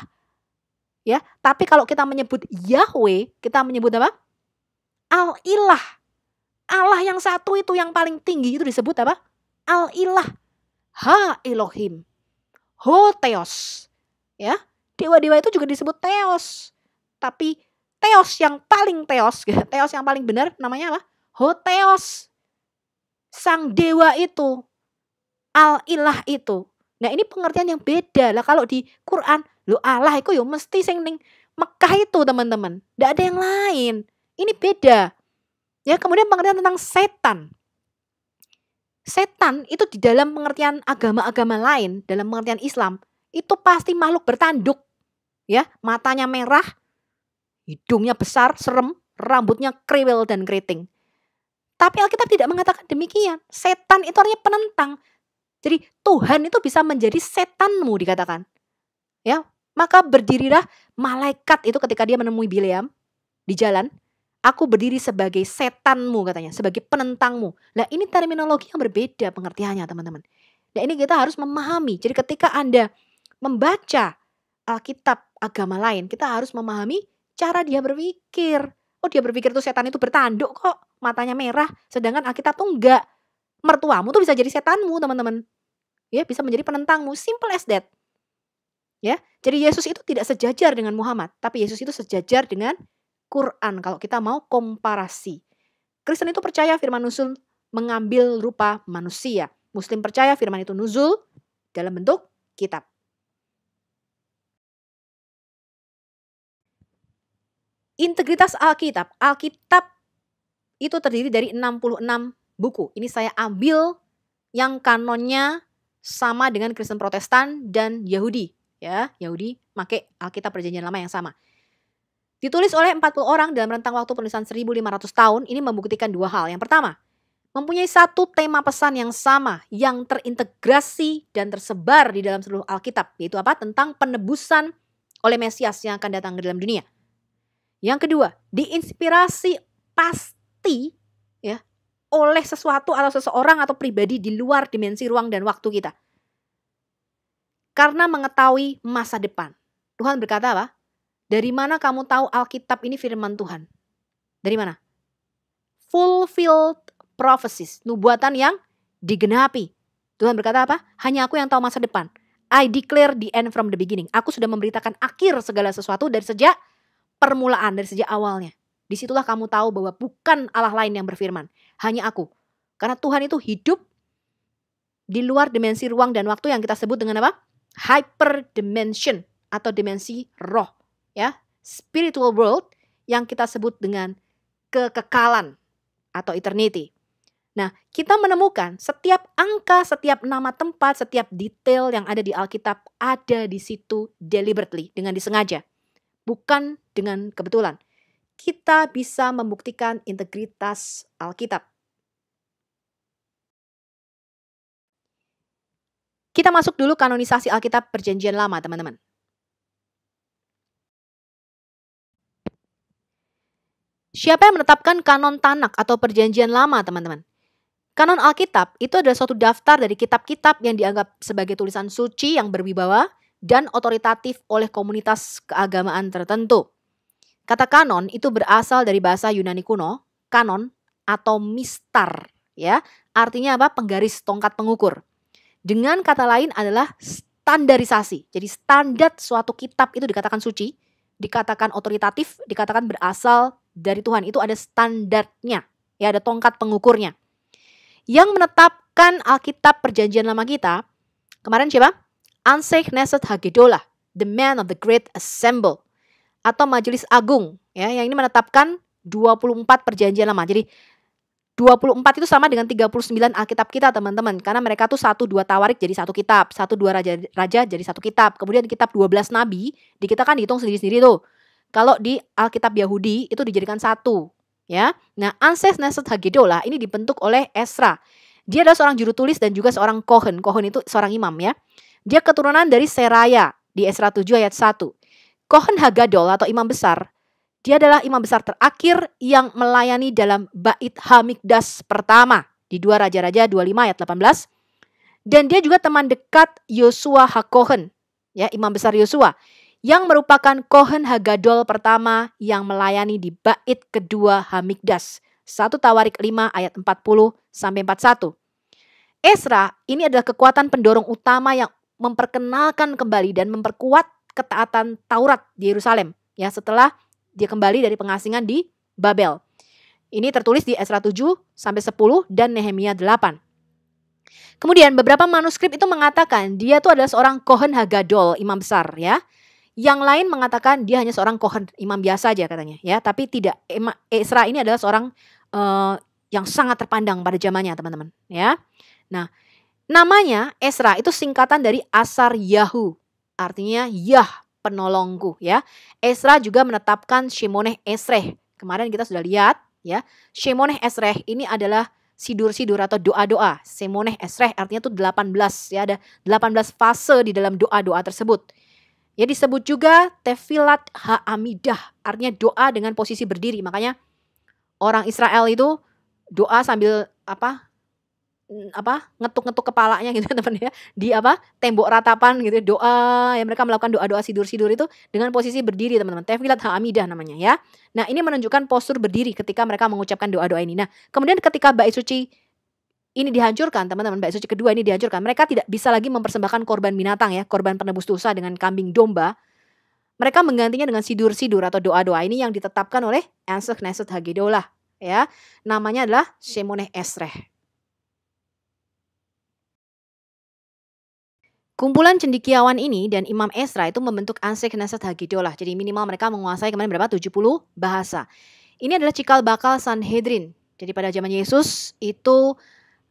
Ya, tapi kalau kita menyebut Yahweh, kita menyebut apa? Al-Ilah. Allah yang satu itu yang paling tinggi itu disebut apa? Al-Ilah. Ha Elohim. Ho Theos. Ya. Dewa-dewa itu juga disebut Theos. Tapi Theos yang paling Theos yang paling benar namanya apa? Ho Theos. Sang dewa itu. Al-Ilah itu. Nah, ini pengertian yang beda lah. Kalau di Quran, lo Allah itu ya mesti sing ning Mekah itu teman-teman. Tidak ada yang lain. Ini beda. Ya, kemudian pengertian tentang setan. Setan itu di dalam pengertian agama-agama lain, dalam pengertian Islam, itu pasti makhluk bertanduk. Ya, matanya merah, hidungnya besar, serem, rambutnya kriwil dan keriting. Tapi Alkitab tidak mengatakan demikian. Setan itu artinya penentang. Jadi Tuhan itu bisa menjadi setanmu dikatakan. Ya, maka berdirilah malaikat itu ketika dia menemui Bileam di jalan. Aku berdiri sebagai setanmu katanya, sebagai penentangmu. Nah, ini terminologi yang berbeda pengertiannya teman-teman. Nah, ini kita harus memahami. Jadi ketika Anda membaca Alkitab agama lain, kita harus memahami cara dia berpikir. Oh, dia berpikir tuh setan itu bertanduk kok, matanya merah. Sedangkan Alkitab tuh enggak. Mertuamu tuh bisa jadi setanmu teman-teman. Ya, bisa menjadi penentangmu. Simple as that. Ya, jadi Yesus itu tidak sejajar dengan Muhammad, tapi Yesus itu sejajar dengan Quran kalau kita mau komparasi. Kristen itu percaya firman nuzul mengambil rupa manusia. Muslim percaya firman itu nuzul dalam bentuk kitab. Integritas Alkitab. Alkitab itu terdiri dari 66 buku. Ini saya ambil yang kanonnya sama dengan Kristen Protestan dan Yahudi. Ya, Yahudi pakai Alkitab Perjanjian Lama yang sama. Ditulis oleh 40 orang dalam rentang waktu penulisan 1500 tahun. Ini membuktikan dua hal. Yang pertama, mempunyai satu tema pesan yang sama, yang terintegrasi dan tersebar di dalam seluruh Alkitab. Yaitu apa? Tentang penebusan oleh Mesias yang akan datang ke dalam dunia. Yang kedua, diinspirasi pasti ya oleh sesuatu atau seseorang atau pribadi di luar dimensi ruang dan waktu kita. Karena mengetahui masa depan. Tuhan berkata apa? Dari mana kamu tahu Alkitab ini firman Tuhan? Dari mana? Fulfilled prophecies, nubuatan yang digenapi. Tuhan berkata apa? Hanya aku yang tahu masa depan. I declare the end from the beginning. Aku sudah memberitakan akhir segala sesuatu dari sejak permulaan, dari sejak awalnya. Disitulah kamu tahu bahwa bukan Allah lain yang berfirman. Hanya aku. Karena Tuhan itu hidup di luar dimensi ruang dan waktu yang kita sebut dengan apa? Hyperdimension atau dimensi roh. Ya, spiritual world yang kita sebut dengan kekekalan atau eternity. Nah, kita menemukan setiap angka, setiap nama tempat, setiap detail yang ada di Alkitab ada di situ deliberately, dengan disengaja. Bukan dengan kebetulan. Kita bisa membuktikan integritas Alkitab. Kita masuk dulu kanonisasi Alkitab Perjanjian Lama, teman-teman. Siapa yang menetapkan kanon Tanak atau Perjanjian Lama, teman-teman? Kanon Alkitab itu adalah suatu daftar dari kitab-kitab yang dianggap sebagai tulisan suci yang berwibawa dan otoritatif oleh komunitas keagamaan tertentu. Kata kanon itu berasal dari bahasa Yunani kuno, kanon atau mistar, ya. Artinya apa? Penggaris, tongkat pengukur. Dengan kata lain adalah standarisasi. Jadi standar suatu kitab itu dikatakan suci, dikatakan otoritatif, dikatakan berasal dari Tuhan. Itu ada standarnya, ya, ada tongkat pengukurnya. Yang menetapkan Alkitab Perjanjian Lama kita, kemarin siapa? Anseh Knesset Hagedolah, the man of the great assembly, atau Majelis Agung, ya, yang ini menetapkan 24 Perjanjian Lama. Jadi 24 itu sama dengan 39 Alkitab kita, teman-teman. Karena mereka tuh 1-2 Tawarik jadi satu kitab, 1-2 Raja jadi satu kitab. Kemudian kitab 12 Nabi, di kita kan dihitung sendiri-sendiri tuh. Kalau di Alkitab Yahudi itu dijadikan satu, ya. Nah, Anseh Knesset Hagedolah ini dibentuk oleh Ezra. Dia adalah seorang juru tulis dan juga seorang Kohen. Kohen itu seorang imam, ya. Dia keturunan dari Seraya di Ezra 7 ayat 1. Kohen Hagadol atau imam besar, dia adalah imam besar terakhir yang melayani dalam Bait Hamikdas pertama di 2 Raja-Raja 25 ayat 18. Dan dia juga teman dekat Yosua HaKohen, ya, imam besar Yosua, yang merupakan Kohen Hagadol pertama yang melayani di Bait kedua Hamikdas. 1 Tawarik 5 ayat 40 sampai 41. Ezra ini adalah kekuatan pendorong utama yang memperkenalkan kembali dan memperkuat ketaatan Taurat di Yerusalem, ya, setelah dia kembali dari pengasingan di Babel. Ini tertulis di Ezra 7 sampai 10 dan Nehemia 8. Kemudian beberapa manuskrip itu mengatakan dia itu adalah seorang Kohen Hagadol, imam besar, ya. Yang lain mengatakan dia hanya seorang Kohen, imam biasa aja katanya, ya. Tapi tidak, Ezra ini adalah seorang yang sangat terpandang pada zamannya, teman-teman, ya. Nah, namanya Ezra itu singkatan dari Asar Yahu, artinya Yah, penolongku, ya. Ezra juga menetapkan Shemoneh Esreh. Kemarin kita sudah lihat, ya. Shemoneh Esreh ini adalah sidur-sidur atau doa-doa. Shemoneh Esreh artinya itu 18, ya, ada 18 fase di dalam doa-doa tersebut. Ya, disebut juga Tefilat Ha'amidah, artinya doa dengan posisi berdiri. Makanya orang Israel itu doa sambil ngetuk-ngetuk kepalanya gitu, teman, ya, di tembok ratapan gitu, doa, ya, mereka melakukan doa-doa sidur-sidur itu dengan posisi berdiri, teman-teman. Tefilat Ha'amidah namanya, ya. Nah, ini menunjukkan postur berdiri ketika mereka mengucapkan doa-doa ini. Nah, kemudian ketika bait suci ini dihancurkan, teman-teman, bait suci kedua ini dihancurkan, mereka tidak bisa lagi mempersembahkan korban binatang, ya, korban penebus dosa dengan kambing domba. Mereka menggantinya dengan sidur-sidur atau doa-doa ini yang ditetapkan oleh Anseh Knesset Hagedolah, ya. Namanya adalah Shemoneh Esreh. Kumpulan cendekiawan ini dan Imam Ezra itu membentuk Anseh Knesset Hagedolah. Jadi minimal mereka menguasai kemarin berapa? 70 bahasa. Ini adalah cikal bakal Sanhedrin. Jadi pada zaman Yesus itu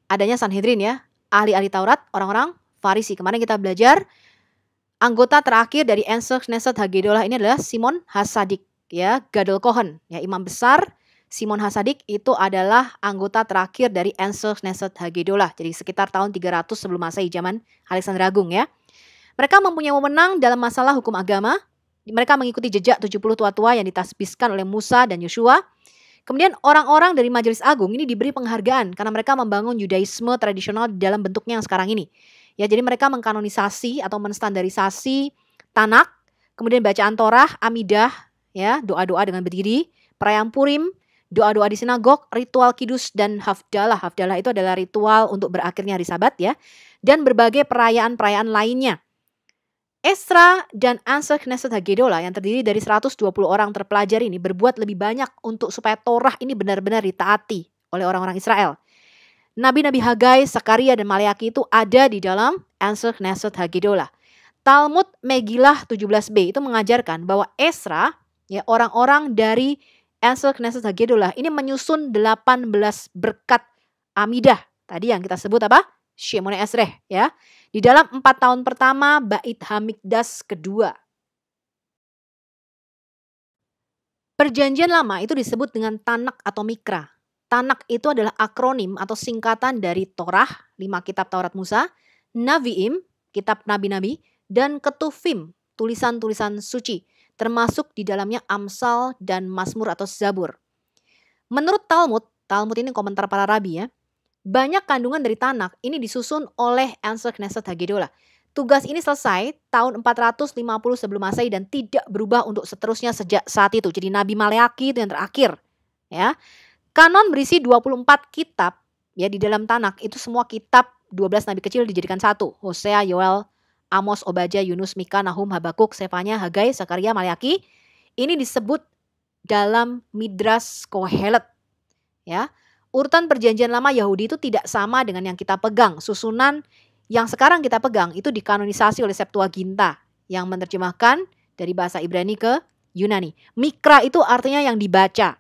adanya Sanhedrin, ya. Ahli-ahli Taurat, orang-orang Farisi. Kemarin kita belajar anggota terakhir dari Anseh Knesset Hagedolah ini adalah Simon Hasadik, ya, Gadol Kohen, ya, imam besar. Simon Hasadik itu adalah anggota terakhir dari Anseh Knesset Hagedolah. Jadi sekitar tahun 300 sebelum Masehi, zaman Alexander Agung, ya. Mereka mempunyai wewenang dalam masalah hukum agama. Mereka mengikuti jejak 70 tua-tua yang ditasbiskan oleh Musa dan Yosua. Kemudian orang-orang dari Majelis Agung ini diberi penghargaan karena mereka membangun Yudaisme tradisional dalam bentuknya yang sekarang ini. Ya, jadi mereka mengkanonisasi atau menstandarisasi Tanak Kemudian bacaan Torah, Amidah, ya, doa-doa dengan berdiri, perayaan Purim, doa-doa di sinagog, ritual kidus dan hafdalah. Hafdalah itu adalah ritual untuk berakhirnya hari Sabat ya. Dan berbagai perayaan-perayaan lainnya. Esra dan Ansel Knesset Haggedolah yang terdiri dari 120 orang terpelajar ini berbuat lebih banyak untuk supaya Torah ini benar-benar ditaati oleh orang-orang Israel. Nabi-nabi Hagai, Sakaria, dan Maleaki itu ada di dalam Ansel Knesset Haggedolah. Talmud Megillah 17b itu mengajarkan bahwa Esra, ya, orang-orang dari Ansel Knesset Haggedolah ini menyusun 18 berkat Amidah. Tadi yang kita sebut apa? Shemone Esreh, ya. Di dalam 4 tahun pertama Bait Hamikdas kedua. Perjanjian lama itu disebut dengan Tanak atau Mikra. Tanak itu adalah akronim atau singkatan dari Torah, 5 kitab Taurat Musa, Naviim, kitab nabi-nabi, dan Ketuvim, tulisan-tulisan suci, termasuk di dalamnya Amsal dan Mazmur atau Zabur. Menurut Talmud ini komentar para rabi ya, banyak kandungan dari Tanak ini disusun oleh Ansel Knesset Haggedolah. Tugas ini selesai tahun 450 sebelum Masehi dan tidak berubah untuk seterusnya sejak saat itu. Jadi Nabi Maleaki itu yang terakhir, ya. Kanon berisi 24 kitab ya di dalam Tanak. Itu semua kitab 12 nabi kecil dijadikan satu. Hosea, Yoel, Amos, Obadya, Yunus, Mika, Nahum, Habakuk, Sefanya, Hagai, Sakaria, Maleaki. Ini disebut dalam Midras Kohelet. Ya. Urutan perjanjian lama Yahudi itu tidak sama dengan yang kita pegang. Susunan yang sekarang kita pegang itu dikanonisasi oleh Septuaginta yang menerjemahkan dari bahasa Ibrani ke Yunani. Mikra itu artinya yang dibaca.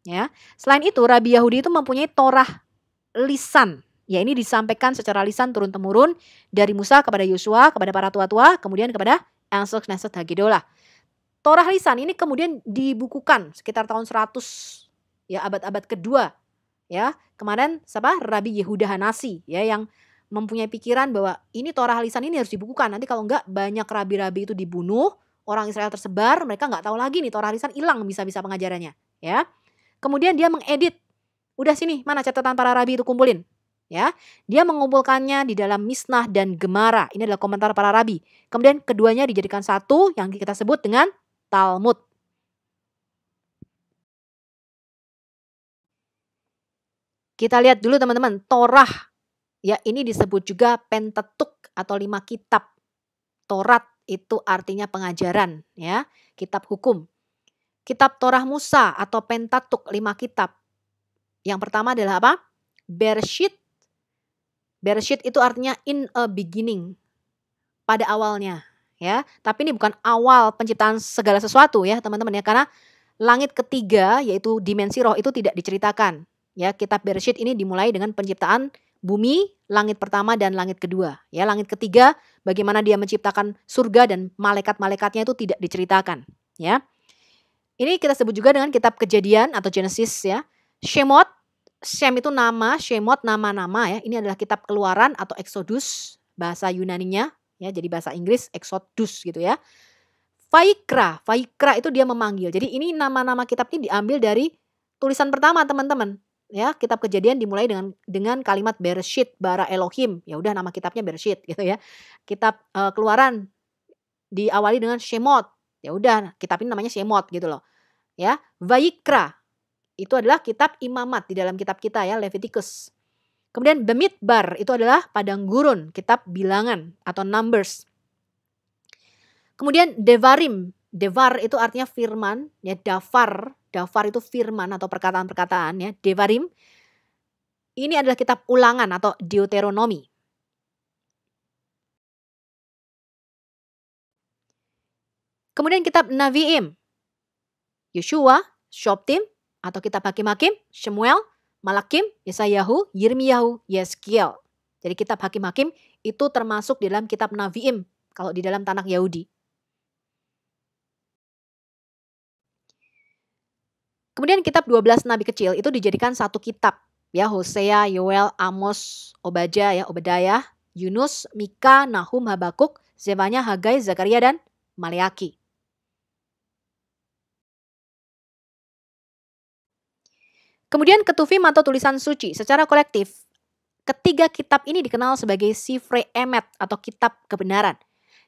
Ya. Selain itu, Rabi Yahudi itu mempunyai Torah lisan. Ya, ini disampaikan secara lisan turun-temurun dari Musa kepada Yosua, kepada para tua-tua, kemudian kepada Ansel Knesset Haggedolah. Torah lisan ini kemudian dibukukan sekitar tahun 100 ya, abad-abad kedua. Ya, kemarin siapa? Rabi Yehuda Hanasi ya yang mempunyai pikiran bahwa ini Torah lisan ini harus dibukukan. Nanti kalau enggak banyak rabi-rabi itu dibunuh, orang Israel tersebar, mereka enggak tahu lagi nih Torah lisan, hilang bisa-bisa pengajarannya, ya. Kemudian dia mengedit. Udah sini, mana catatan para rabi itu kumpulin. Ya, dia mengumpulkannya di dalam Misnah dan Gemara. Ini adalah komentar para rabi. Kemudian keduanya dijadikan satu yang kita sebut dengan Talmud. Kita lihat dulu teman-teman, Torah. Ya, ini disebut juga Pentateuch atau 5 kitab. Torat itu artinya pengajaran, ya, kitab hukum. Kitab Torah Musa atau Pentateuch 5 kitab. Yang pertama adalah apa? Bereshit. Bereshit itu artinya in a beginning. Pada awalnya, ya. Tapi ini bukan awal penciptaan segala sesuatu ya, teman-teman ya, karena langit ketiga yaitu dimensi roh itu tidak diceritakan. Ya, kitab Bereshit ini dimulai dengan penciptaan bumi, langit pertama dan langit kedua. Ya, langit ketiga bagaimana dia menciptakan surga dan malaikat-malaikatnya itu tidak diceritakan, ya. Ini kita sebut juga dengan kitab Kejadian atau Genesis ya. Shemot, Shem itu nama, Shemot nama-nama ya. Ini adalah kitab Keluaran atau Exodus bahasa Yunaninya ya, jadi bahasa Inggris Exodus gitu ya. Vaikra, Vaikra itu dia memanggil. Jadi ini nama-nama kitab ini diambil dari tulisan pertama teman-teman. Ya, kitab Kejadian dimulai dengan kalimat Bereshit bara Elohim. Ya udah nama kitabnya Bereshit gitu ya. Kitab Keluaran diawali dengan Shemot. Ya udah, kitab ini namanya Shemot gitu loh. Ya, Vaikra itu adalah kitab imamat di dalam kitab kita ya, Leviticus. Kemudian Bemidbar itu adalah padang gurun, kitab bilangan atau numbers. Kemudian Devarim, Devar itu artinya firman, ya Dafar itu firman atau perkataan-perkataan ya. Devarim ini adalah kitab ulangan atau Deuteronomi. Kemudian kitab Naviim, Yeshua, Shoptim atau kitab Hakim-Hakim, Shemuel, Malakim, Yesayahu, Yirmiyahu, Yeskiel. Jadi kitab Hakim-Hakim itu termasuk di dalam kitab Naviim kalau di dalam Tanakh Yahudi. Kemudian kitab 12 nabi kecil itu dijadikan satu kitab. Ya, Hosea, Yoel, Amos, Obadya, ya Obadiah, Yunus, Mika, Nahum, Habakuk, Zefanya, Hagai, Zakaria dan Maleaki. Kemudian Ketuvim atau tulisan suci secara kolektif. Ketiga kitab ini dikenal sebagai Sifrei Emet atau kitab kebenaran.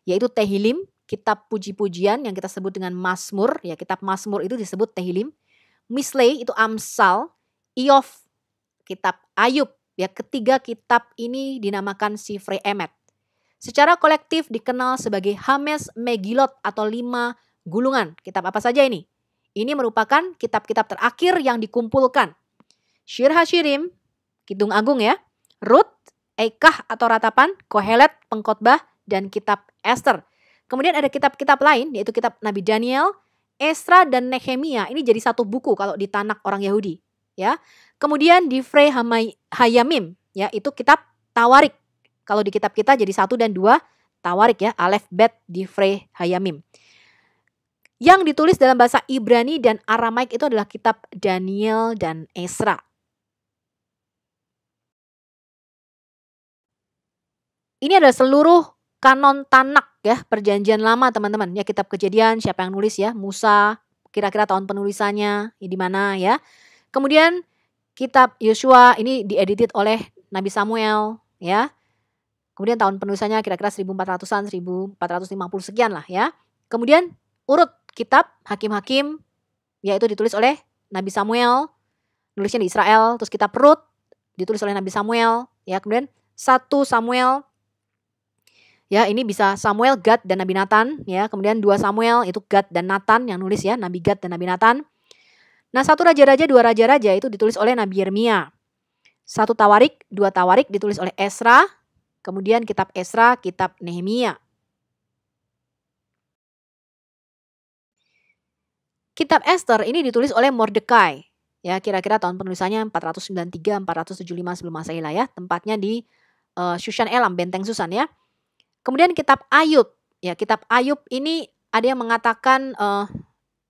Yaitu Tehilim, kitab puji-pujian yang kita sebut dengan Mazmur, ya kitab Mazmur itu disebut Tehillim. Mislei itu Amsal, Iov, kitab Ayub, ya ketiga kitab ini dinamakan Sifrei Emet. Secara kolektif dikenal sebagai Hames Megilot atau 5 gulungan. Kitab apa saja ini? Ini merupakan kitab-kitab terakhir yang dikumpulkan. Shir Hashirim, Kidung Agung ya, Rut, Eikah atau Ratapan, Kohelet, Pengkhotbah, dan kitab Esther. Kemudian ada kitab-kitab lain yaitu kitab Nabi Daniel, Esra, dan Nehemia. Ini jadi satu buku kalau di Tanakh orang Yahudi. Ya. Kemudian Divrei Hayamim, ya itu kitab Tawarik. Kalau di kitab kita jadi 1 dan 2 Tawarik ya, Alef Bet Divrei Hayamim. Yang ditulis dalam bahasa Ibrani dan Aramaik itu adalah kitab Daniel dan Esra. Ini adalah seluruh kanon Tanakh ya, perjanjian lama teman-teman. Ya kitab Kejadian, siapa yang nulis ya? Musa, kira-kira tahun penulisannya di mana ya. Kemudian kitab Yosua ini diedited oleh Nabi Samuel ya. Kemudian tahun penulisannya kira-kira 1400-an, 1450 sekian lah ya. Kemudian urut kitab Hakim-Hakim, yaitu ditulis oleh Nabi Samuel, nulisnya di Israel. Terus kitab Rut, ditulis oleh Nabi Samuel. Ya, kemudian 1 Samuel, ya ini bisa Samuel, Gad, dan Nabi Nathan. Ya, kemudian 2 Samuel, itu Gad dan Nathan yang nulis ya, Nabi Gad dan Nabi Nathan. Nah 1 Raja-Raja, 2 Raja-Raja itu ditulis oleh Nabi Yeremia. 1 Tawarik, 2 Tawarik ditulis oleh Esra. Kemudian kitab Esra, kitab Nehemia. Kitab Esther ini ditulis oleh Mordekai. Ya, kira-kira tahun penulisannya 493, 475 sebelum Masehi lah ya. Tempatnya di Shushan Elam, Benteng Susan ya. Kemudian kitab Ayub. Ya, kitab Ayub ini ada yang mengatakan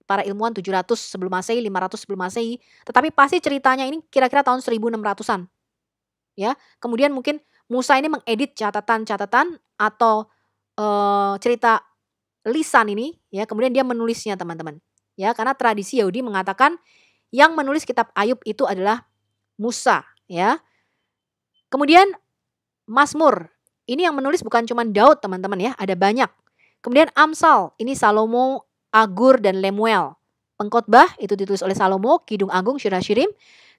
para ilmuwan 700 sebelum Masehi, 500 sebelum Masehi. Tetapi pasti ceritanya ini kira-kira tahun 1600-an. Ya, kemudian mungkin Musa ini mengedit catatan-catatan atau cerita lisan ini ya, kemudian dia menulisnya teman-teman. Ya, karena tradisi Yahudi mengatakan yang menulis kitab Ayub itu adalah Musa ya. Kemudian Mazmur, ini yang menulis bukan cuma Daud teman-teman ya, ada banyak. Kemudian Amsal, ini Salomo, Agur, dan Lemuel. Pengkhotbah itu ditulis oleh Salomo, Kidung Agung, Shir Hashirim.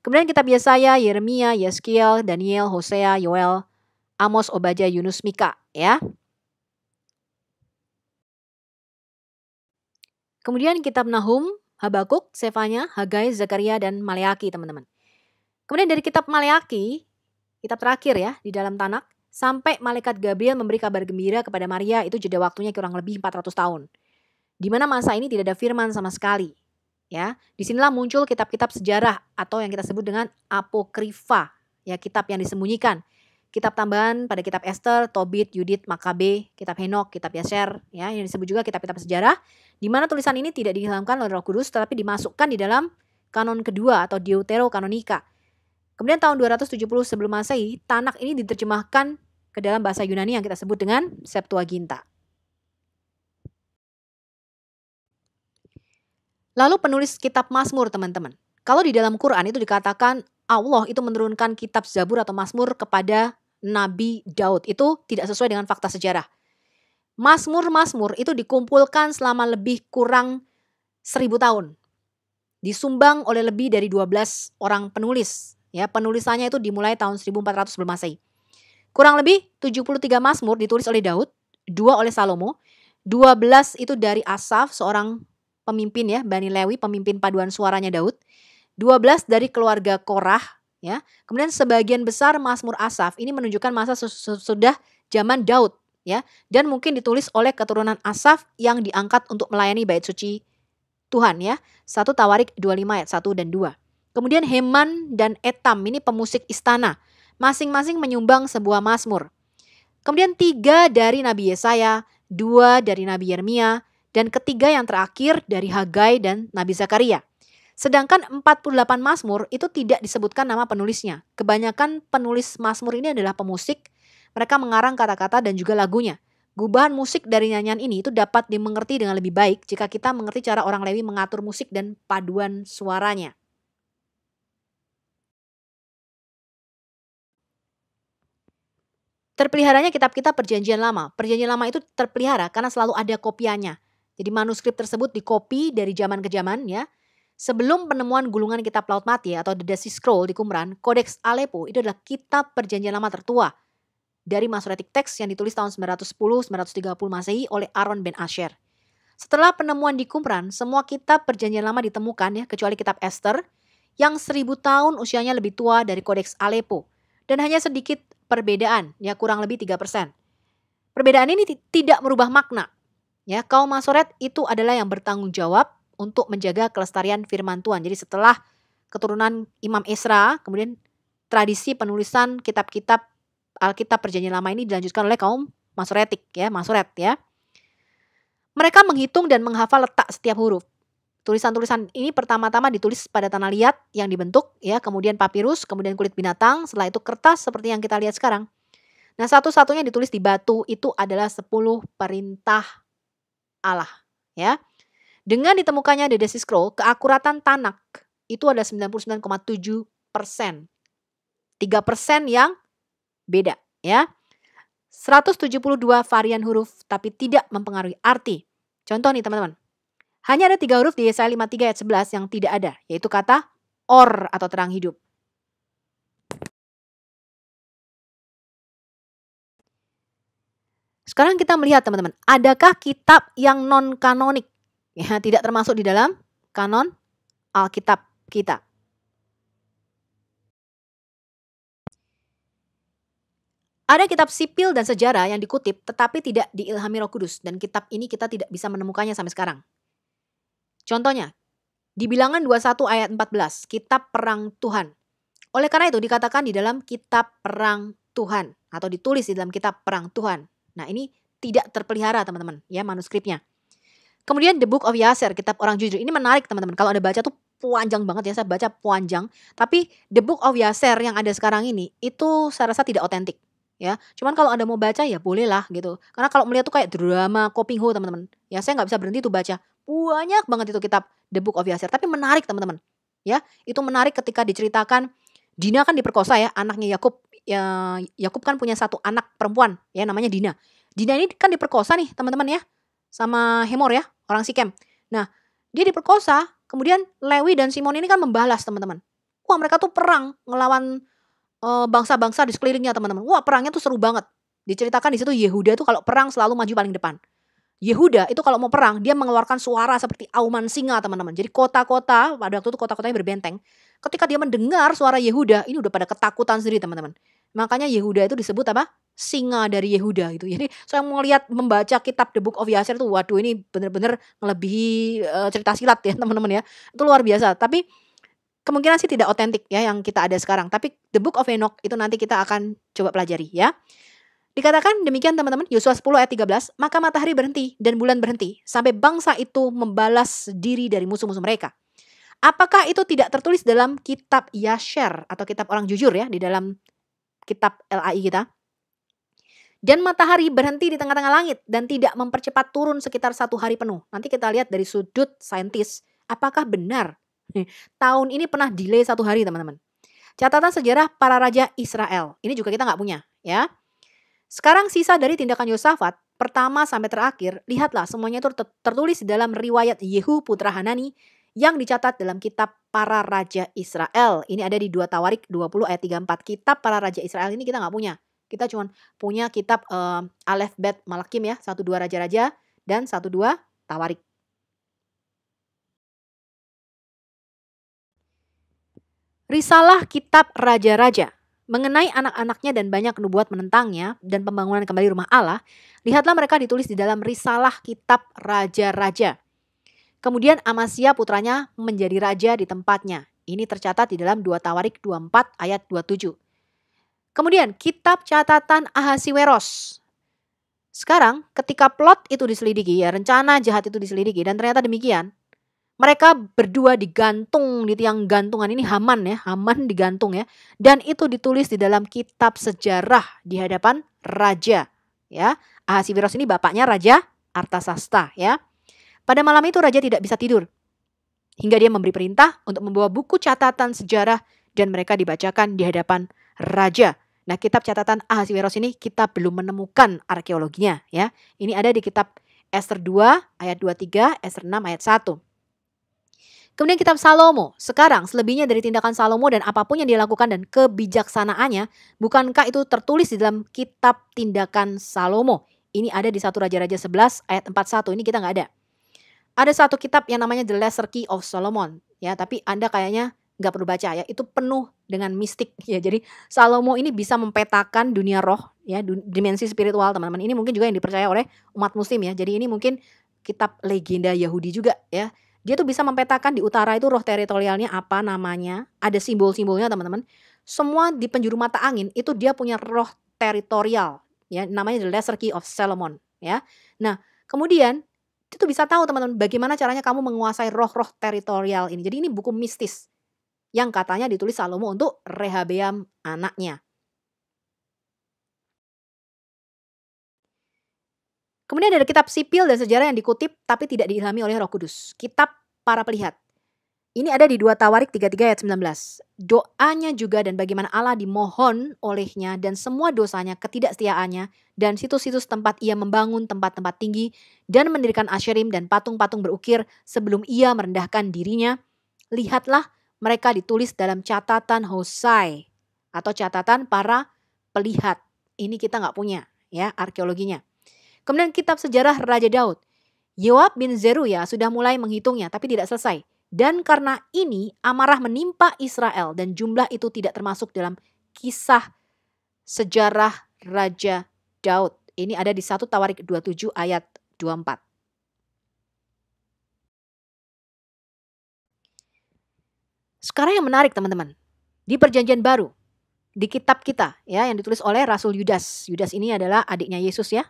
Kemudian kitab Yesaya, Yeremia, Yeskiel, Daniel, Hosea, Yoel, Amos, Obadya, Yunus, Mika ya. Kemudian kitab Nahum, Habakuk, Sefanya, Hagai, Zakaria, dan Maleaki teman-teman. Kemudian dari kitab Maleaki, kitab terakhir ya di dalam Tanakh, sampai malaikat Gabriel memberi kabar gembira kepada Maria, itu jeda waktunya kurang lebih 400 tahun. Di mana masa ini tidak ada firman sama sekali. Ya, disinilah muncul kitab-kitab sejarah atau yang kita sebut dengan apokrifa, ya kitab yang disembunyikan. Kitab tambahan pada kitab Esther, Tobit, Yudit, Makabe, kitab Henok, kitab Yaser, ya yang disebut juga kitab-kitab sejarah, di mana tulisan ini tidak dihilangkan oleh Roh Kudus tetapi dimasukkan di dalam kanon kedua atau Deuterokanonika. Kemudian tahun 270 sebelum Masehi, Tanakh ini diterjemahkan ke dalam bahasa Yunani yang kita sebut dengan Septuaginta. Lalu penulis kitab Mazmur teman-teman. Kalau di dalam Quran itu dikatakan Allah itu menurunkan kitab Zabur atau Mazmur kepada Nabi Daud. Itu tidak sesuai dengan fakta sejarah. Mazmur-Mazmur itu dikumpulkan selama lebih kurang 1000 tahun. Disumbang oleh lebih dari 12 orang penulis. Ya, penulisannya itu dimulai tahun 1400 sebelum Masehi. Kurang lebih 73 Mazmur ditulis oleh Daud, 2 oleh Salomo, 12 itu dari Asaf, seorang pemimpin ya, Bani Lewi, pemimpin paduan suaranya Daud, 12 dari keluarga Korah ya. Kemudian sebagian besar Mazmur Asaf ini menunjukkan masa sudah zaman Daud ya, dan mungkin ditulis oleh keturunan Asaf yang diangkat untuk melayani bait suci Tuhan ya. 1 Tawarik 25 ayat 1 dan 2. Kemudian Heman dan Etam ini pemusik istana, masing-masing menyumbang sebuah mazmur. Kemudian 3 dari Nabi Yesaya, 2 dari Nabi Yeremia, dan ketiga yang terakhir dari Hagai dan Nabi Zakaria. Sedangkan 48 mazmur itu tidak disebutkan nama penulisnya. Kebanyakan penulis mazmur ini adalah pemusik. Mereka mengarang kata-kata dan juga lagunya. Gubahan musik dari nyanyian ini itu dapat dimengerti dengan lebih baik jika kita mengerti cara orang Lewi mengatur musik dan paduan suaranya. Terpeliharanya kitab-kitab perjanjian lama. Perjanjian lama itu terpelihara karena selalu ada kopiannya. Jadi manuskrip tersebut dikopi dari zaman ke zaman ya. Sebelum penemuan gulungan kitab Laut Mati atau The Dead Sea Scroll di Qumran, Codex Aleppo itu adalah kitab perjanjian lama tertua dari Masoretic Text yang ditulis tahun 910-930 Masehi oleh Aaron ben Asher. Setelah penemuan di Qumran, semua kitab perjanjian lama ditemukan ya, kecuali kitab Esther yang 1000 tahun usianya lebih tua dari Codex Aleppo. Dan hanya sedikit perbedaan, ya kurang lebih 3%. Perbedaan ini tidak merubah makna. Ya, kaum Masoret itu adalah yang bertanggung jawab untuk menjaga kelestarian firman Tuhan. Jadi setelah keturunan Imam Esra, kemudian tradisi penulisan kitab-kitab Alkitab Perjanjian Lama ini dilanjutkan oleh kaum Masoretik ya, Masoret ya. Mereka menghitung dan menghafal letak setiap huruf. Tulisan-tulisan ini pertama-tama ditulis pada tanah liat yang dibentuk ya, kemudian papirus, kemudian kulit binatang, setelah itu kertas seperti yang kita lihat sekarang. Nah, satu-satunya ditulis di batu itu adalah 10 perintah Allah ya. Dengan ditemukannya The Dead Sea Scroll, keakuratan Tanak itu ada 99,7%. 3% yang beda ya. 172 varian huruf tapi tidak mempengaruhi arti. Contoh nih teman-teman. Hanya ada 3 huruf di Yesaya 53 ayat 11 yang tidak ada, yaitu kata or atau terang hidup. Sekarang kita melihat teman-teman, adakah kitab yang non-kanonik? Ya, tidak termasuk di dalam kanon Alkitab kita. Ada kitab sipil dan sejarah yang dikutip tetapi tidak diilhami Roh Kudus, dan kitab ini kita tidak bisa menemukannya sampai sekarang. Contohnya, di Bilangan 21 ayat 14, kitab perang Tuhan. Oleh karena itu dikatakan di dalam kitab perang Tuhan atau ditulis di dalam kitab perang Tuhan. Nah, ini tidak terpelihara teman-teman ya manuskripnya. Kemudian The Book of Yasser, kitab orang jujur. Ini menarik teman-teman. Kalau Anda baca tuh panjang banget ya, saya baca panjang. Tapi The Book of Yasser yang ada sekarang ini itu saya rasa tidak otentik ya. Cuman kalau Anda mau baca ya bolehlah gitu. Karena kalau melihat tuh kayak drama Kopingho teman-teman. Ya saya nggak bisa berhenti tuh baca. Banyak banget itu kitab The Book of Yasser. Tapi menarik teman-teman. Ya, itu menarik ketika diceritakan Dina kan diperkosa ya, anaknya Yakub. Ya, Yakub kan punya satu anak perempuan ya namanya Dina. Dina ini kan diperkosa nih teman-teman ya. Sama Hemor ya, orang Sikem. Nah, dia diperkosa, kemudian Lewi dan Simon ini kan membalas teman-teman. Wah, mereka tuh perang ngelawan bangsa-bangsa di sekelilingnya teman-teman. Wah, perangnya tuh seru banget. Diceritakan di situ Yehuda tuh kalau perang selalu maju paling depan. Yehuda itu kalau mau perang dia mengeluarkan suara seperti auman singa teman-teman. Jadi kota-kota pada waktu itu kota-kotanya berbenteng. Ketika dia mendengar suara Yehuda ini udah pada ketakutan sendiri teman-teman. Makanya Yehuda itu disebut apa? Singa dari Yehuda itu. Jadi saya mau lihat membaca kitab The Book of Yasser tuh waduh ini benar-benar melebihi cerita silat ya teman-teman ya. Itu luar biasa. Tapi kemungkinan sih tidak otentik ya yang kita ada sekarang. Tapi The Book of Enoch itu nanti kita akan coba pelajari ya. Dikatakan demikian teman-teman, Yosua 10 ayat 13, maka matahari berhenti dan bulan berhenti sampai bangsa itu membalas diri dari musuh-musuh mereka. Apakah itu tidak tertulis dalam kitab Yasher atau kitab orang jujur ya, di dalam kitab LAI kita? Dan matahari berhenti di tengah-tengah langit dan tidak mempercepat turun sekitar 1 hari penuh. Nanti kita lihat dari sudut saintis, apakah benar? Tahun ini pernah delay 1 hari teman-teman. Catatan sejarah para raja Israel, ini juga kita nggak punya ya. Sekarang sisa dari tindakan Yosafat, pertama sampai terakhir, lihatlah semuanya itu tertulis dalam riwayat Yehu putra Hanani yang dicatat dalam kitab para raja Israel. Ini ada di 2 Tawarik 20 ayat 34. Kitab para raja Israel ini kita nggak punya. Kita cuma punya kitab Alef Bet Malakim ya, 1-2 raja-raja dan 1-2 Tawarik. Risalah kitab raja-raja. Mengenai anak-anaknya dan banyak nubuat menentangnya dan pembangunan kembali rumah Allah, lihatlah mereka ditulis di dalam risalah kitab raja-raja. Kemudian Amasya putranya menjadi raja di tempatnya. Ini tercatat di dalam 2 Tawarik 24 ayat 27. Kemudian kitab catatan Ahasiweros. Sekarang ketika plot itu diselidiki ya, rencana jahat itu diselidiki dan ternyata demikian. Mereka berdua digantung di tiang gantungan ini Haman ya, Haman digantung ya. Dan itu ditulis di dalam kitab sejarah di hadapan raja ya. Ahasiweros ini bapaknya Raja Artasasta ya. Pada malam itu raja tidak bisa tidur. Hingga dia memberi perintah untuk membawa buku catatan sejarah dan mereka dibacakan di hadapan raja. Nah, kitab catatan Ahasiweros ini kita belum menemukan arkeologinya ya. Ini ada di kitab Ester 2 ayat 23, Ester 6 ayat 1. Kemudian kitab Salomo. Sekarang selebihnya dari tindakan Salomo dan apapun yang dia lakukan dan kebijaksanaannya, bukankah itu tertulis di dalam kitab tindakan Salomo? Ini ada di 1 Raja-Raja 11 ayat 41. Ini kita nggak ada. Ada satu kitab yang namanya The Lesser Key of Solomon ya, tapi Anda kayaknya nggak perlu baca ya. Itu penuh dengan mistik ya. Jadi Salomo ini bisa mempetakan dunia roh ya, dimensi spiritual teman-teman. Ini mungkin juga yang dipercaya oleh umat muslim ya. Jadi ini mungkin kitab legenda Yahudi juga ya. Dia tuh bisa mempetakan di utara itu roh teritorialnya apa namanya, ada simbol-simbolnya teman-teman. Semua di penjuru mata angin itu dia punya roh teritorial ya, namanya The Lesser Key of Solomon ya. Nah, kemudian itu bisa tahu teman-teman bagaimana caranya kamu menguasai roh-roh teritorial ini. Jadi ini buku mistis yang katanya ditulis Salomo untuk Rehabeam anaknya. Kemudian ada kitab sipil dan sejarah yang dikutip tapi tidak diilhami oleh Roh Kudus. Kitab para pelihat. Ini ada di 2 Tawarik 33 ayat 19. Doanya juga dan bagaimana Allah dimohon olehnya dan semua dosanya, ketidaksetiaannya, dan situs-situs tempat ia membangun tempat-tempat tinggi dan mendirikan asherim dan patung-patung berukir sebelum ia merendahkan dirinya. Lihatlah mereka ditulis dalam catatan Hosai atau catatan para pelihat. Ini kita nggak punya ya arkeologinya. Kemudian kitab sejarah Raja Daud. Yoab bin Zeruya sudah mulai menghitungnya tapi tidak selesai. Dan karena ini amarah menimpa Israel dan jumlah itu tidak termasuk dalam kisah sejarah Raja Daud. Ini ada di 1 Tawarik 27 ayat 24. Sekarang yang menarik teman-teman. Di perjanjian baru, di kitab kita ya yang ditulis oleh Rasul Yudas. Yudas ini adalah adiknya Yesus ya.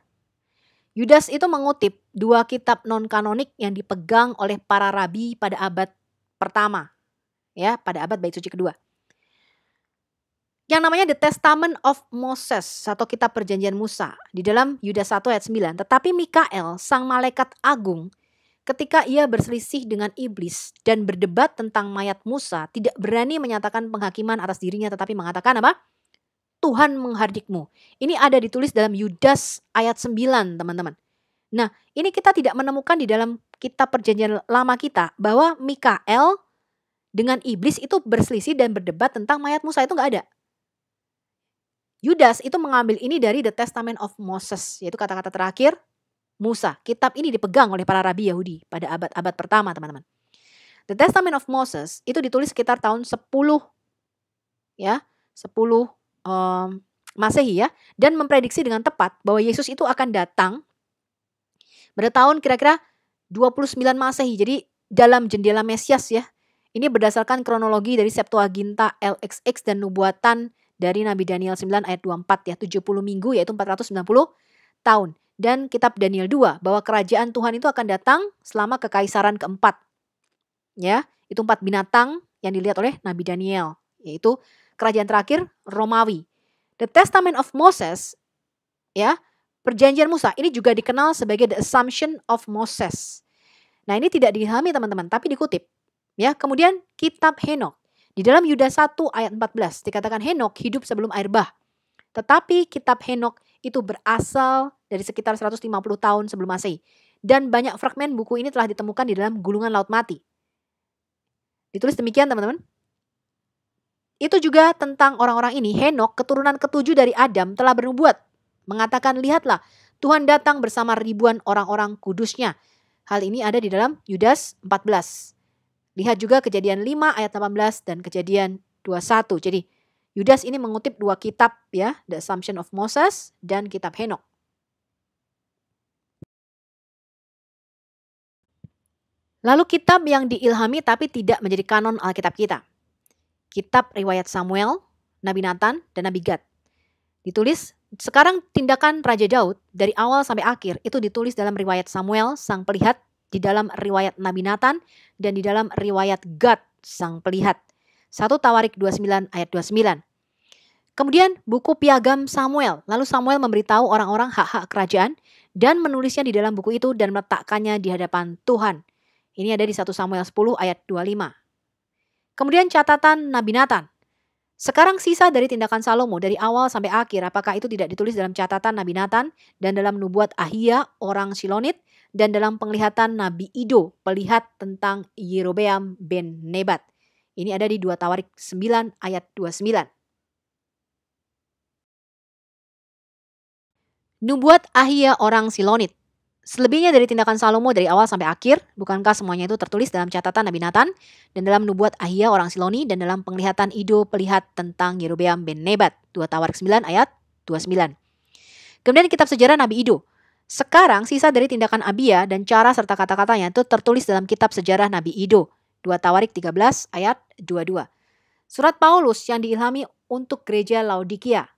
Yudas itu mengutip 2 kitab non-kanonik yang dipegang oleh para rabi pada abad pertama. Ya, pada abad Bait Suci kedua. Yang namanya The Testament of Moses atau kitab perjanjian Musa. Di dalam Yudas 1 ayat 9. Tetapi Mikael, sang malaikat agung, ketika ia berselisih dengan iblis dan berdebat tentang mayat Musa, tidak berani menyatakan penghakiman atas dirinya tetapi mengatakan apa? Tuhan menghardikmu. Ini ada ditulis dalam Yudas ayat 9 teman-teman. Nah ini kita tidak menemukan di dalam kitab perjanjian lama kita bahwa Mikael dengan iblis itu berselisih dan berdebat tentang mayat Musa, itu nggak ada. Yudas itu mengambil ini dari The Testament of Moses, yaitu kata-kata terakhir Musa. Kitab ini dipegang oleh para rabi Yahudi pada abad-abad pertama teman-teman. The Testament of Moses itu ditulis sekitar tahun 10 ya, 10 Masehi ya, dan memprediksi dengan tepat bahwa Yesus itu akan datang pada tahun kira-kira 29 Masehi. Jadi dalam jendela Mesias ya. Ini berdasarkan kronologi dari Septuaginta LXX dan nubuatan dari Nabi Daniel 9 ayat 24 ya, 70 minggu yaitu 490 tahun. Dan kitab Daniel 2 bahwa kerajaan Tuhan itu akan datang selama kekaisaran keempat. Ya, itu 4 binatang yang dilihat oleh Nabi Daniel, yaitu kerajaan terakhir Romawi. The Testament of Moses ya, perjanjian Musa ini juga dikenal sebagai the Assumption of Moses. Nah, ini tidak dihami teman-teman, tapi dikutip. Ya, kemudian kitab Henok. Di dalam Yudas 1 ayat 14 dikatakan Henok hidup sebelum air bah. Tetapi kitab Henok itu berasal dari sekitar 150 tahun sebelum Masehi. Dan banyak fragmen buku ini telah ditemukan di dalam gulungan laut mati. Ditulis demikian teman-teman. Itu juga tentang orang-orang ini. Henok, keturunan ketujuh dari Adam, telah bernubuat. Mengatakan, lihatlah, Tuhan datang bersama ribuan orang-orang kudusnya. Hal ini ada di dalam Yudas 14. Lihat juga Kejadian 5 ayat 18 dan Kejadian 21. Jadi Yudas ini mengutip 2 kitab ya, The Assumption of Moses dan kitab Henok. Lalu kitab yang diilhami tapi tidak menjadi kanon Alkitab kita. Kitab riwayat Samuel, Nabi Nathan, dan Nabi Gad. Ditulis, sekarang tindakan Raja Daud dari awal sampai akhir itu ditulis dalam riwayat Samuel, sang pelihat, di dalam riwayat Nabi Nathan, dan di dalam riwayat Gad, sang pelihat. 1 Tawarik 29 ayat 29. Kemudian buku piagam Samuel. Lalu Samuel memberitahu orang-orang hak-hak kerajaan dan menulisnya di dalam buku itu dan meletakkannya di hadapan Tuhan. Ini ada di 1 Samuel 10 ayat 25. Kemudian catatan Nabi Nathan. Sekarang sisa dari tindakan Salomo dari awal sampai akhir, apakah itu tidak ditulis dalam catatan Nabi Nathan dan dalam nubuat Ahia orang Silonit dan dalam penglihatan Nabi Ido, pelihat tentang Yerobeam ben Nebat. Ini ada di 2 Tawarik 9 ayat 29. Nubuat Ahia orang Silonit. Selebihnya dari tindakan Salomo dari awal sampai akhir, bukankah semuanya itu tertulis dalam catatan Nabi Nathan dan dalam nubuat Ahia orang Siloni dan dalam penglihatan Ido pelihat tentang Yerobeam ben Nebat, 2 Tawarik 9 ayat 29. Kemudian kitab sejarah Nabi Ido. Sekarang sisa dari tindakan Abia dan cara serta kata-katanya itu tertulis dalam kitab sejarah Nabi Ido, 2 Tawarik 13 ayat 22. Surat Paulus yang diilhami untuk gereja Laodikia.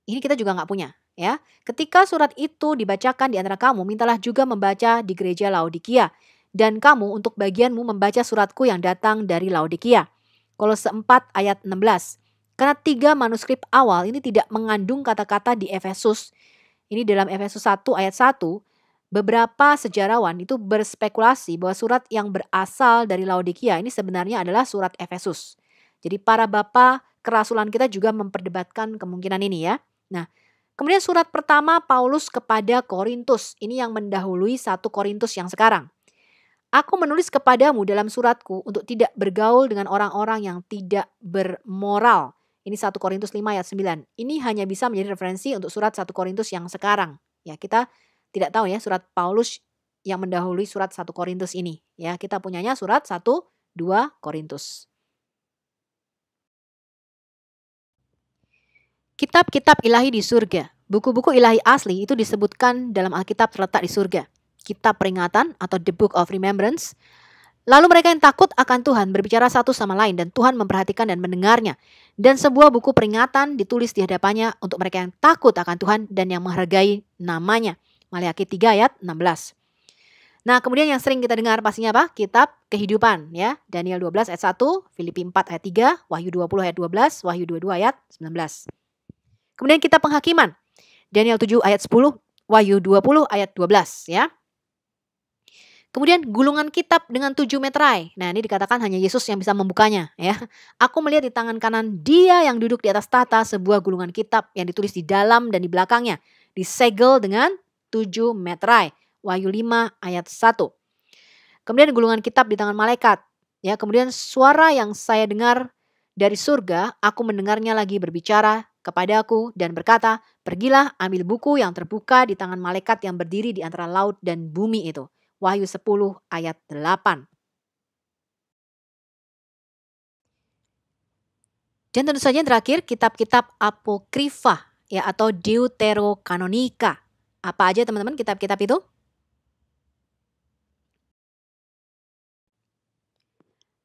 Ini kita juga nggak punya. Ya, ketika surat itu dibacakan di antara kamu, mintalah juga membaca di gereja Laodikia. Dan kamu untuk bagianmu membaca suratku yang datang dari Laodikia. Kolose 4 ayat 16. Karena 3 manuskrip awal ini tidak mengandung kata-kata di Efesus. Ini dalam Efesus 1 ayat 1. Beberapa sejarawan itu berspekulasi bahwa surat yang berasal dari Laodikia ini sebenarnya adalah surat Efesus. Jadi para bapak kerasulan kita juga memperdebatkan kemungkinan ini ya. Nah, kemudian surat pertama Paulus kepada Korintus. Ini yang mendahului 1 Korintus yang sekarang. Aku menulis kepadamu dalam suratku untuk tidak bergaul dengan orang-orang yang tidak bermoral. Ini 1 Korintus 5 ayat 9. Ini hanya bisa menjadi referensi untuk surat 1 Korintus yang sekarang. Ya, kita tidak tahu ya surat Paulus yang mendahului surat 1 Korintus ini. Ya, kita punyanya surat 1, 2 Korintus. Kitab-kitab ilahi di surga. Buku-buku ilahi asli itu disebutkan dalam Alkitab terletak di surga. Kitab peringatan atau The Book of Remembrance. Lalu mereka yang takut akan Tuhan berbicara satu sama lain dan Tuhan memperhatikan dan mendengarnya. Dan sebuah buku peringatan ditulis di hadapannya untuk mereka yang takut akan Tuhan dan yang menghargai namanya. Maleakhi 3 ayat 16. Nah, kemudian yang sering kita dengar pastinya apa? Kitab kehidupan ya. Daniel 12 ayat 1, Filipi 4 ayat 3, Wahyu 20 ayat 12, Wahyu 22 ayat 19. Kemudian kitab penghakiman. Daniel 7 ayat 10, Wahyu 20 ayat 12 ya. Kemudian gulungan kitab dengan 7 meterai. Nah, ini dikatakan hanya Yesus yang bisa membukanya ya. Aku melihat di tangan kanan Dia yang duduk di atas tahta sebuah gulungan kitab yang ditulis di dalam dan di belakangnya, disegel dengan 7 meterai. Wahyu 5 ayat 1. Kemudian gulungan kitab di tangan malaikat. Ya, kemudian suara yang saya dengar dari surga, aku mendengarnya lagi berbicara kepadaku dan berkata, pergilah ambil buku yang terbuka di tangan malaikat yang berdiri di antara laut dan bumi itu. Wahyu 10 ayat 8. Dan tentu saja yang terakhir kitab-kitab apokrifa ya atau deuterokanonika. Apa aja teman-teman kitab-kitab itu?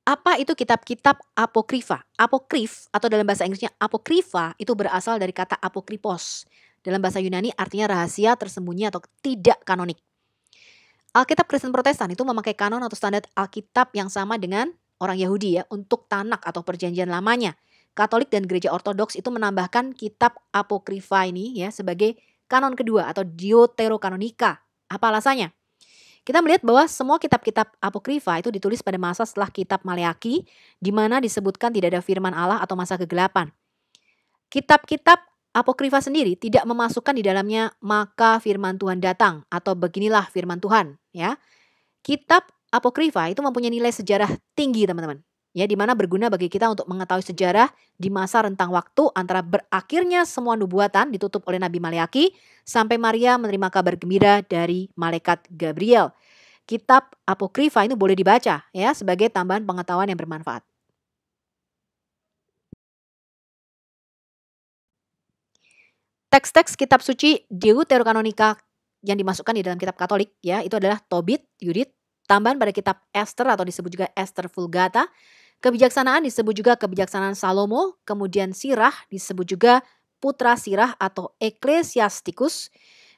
Apa itu kitab-kitab apokrifa? Apokrif atau dalam bahasa Inggrisnya apokrifa itu berasal dari kata apokripos. Dalam bahasa Yunani artinya rahasia, tersembunyi atau tidak kanonik. Alkitab Kristen Protestan itu memakai kanon atau standar Alkitab yang sama dengan orang Yahudi ya untuk Tanak atau perjanjian lamanya. Katolik dan gereja Ortodoks itu menambahkan kitab apokrifa ini ya sebagai kanon kedua atau deuterokanonika. Apa alasannya? Kita melihat bahwa semua kitab-kitab apokrifa itu ditulis pada masa setelah kitab Maleakhi, di mana disebutkan tidak ada firman Allah atau masa kegelapan. Kitab-kitab apokrifa sendiri tidak memasukkan di dalamnya maka firman Tuhan datang atau beginilah firman Tuhan. Ya, kitab apokrifa itu mempunyai nilai sejarah tinggi teman-teman. Ya, di mana berguna bagi kita untuk mengetahui sejarah di masa rentang waktu antara berakhirnya semua nubuatan ditutup oleh Nabi Maleakhi sampai Maria menerima kabar gembira dari malaikat Gabriel. Kitab apokrifa itu boleh dibaca ya sebagai tambahan pengetahuan yang bermanfaat. Teks-teks kitab suci Deuterokanonika yang dimasukkan di dalam kitab Katolik ya itu adalah Tobit, Yudit, tambahan pada kitab Esther atau disebut juga Esther Vulgata. Kebijaksanaan disebut juga kebijaksanaan Salomo, kemudian Sirah disebut juga Putra Sirah atau Ecclesiasticus.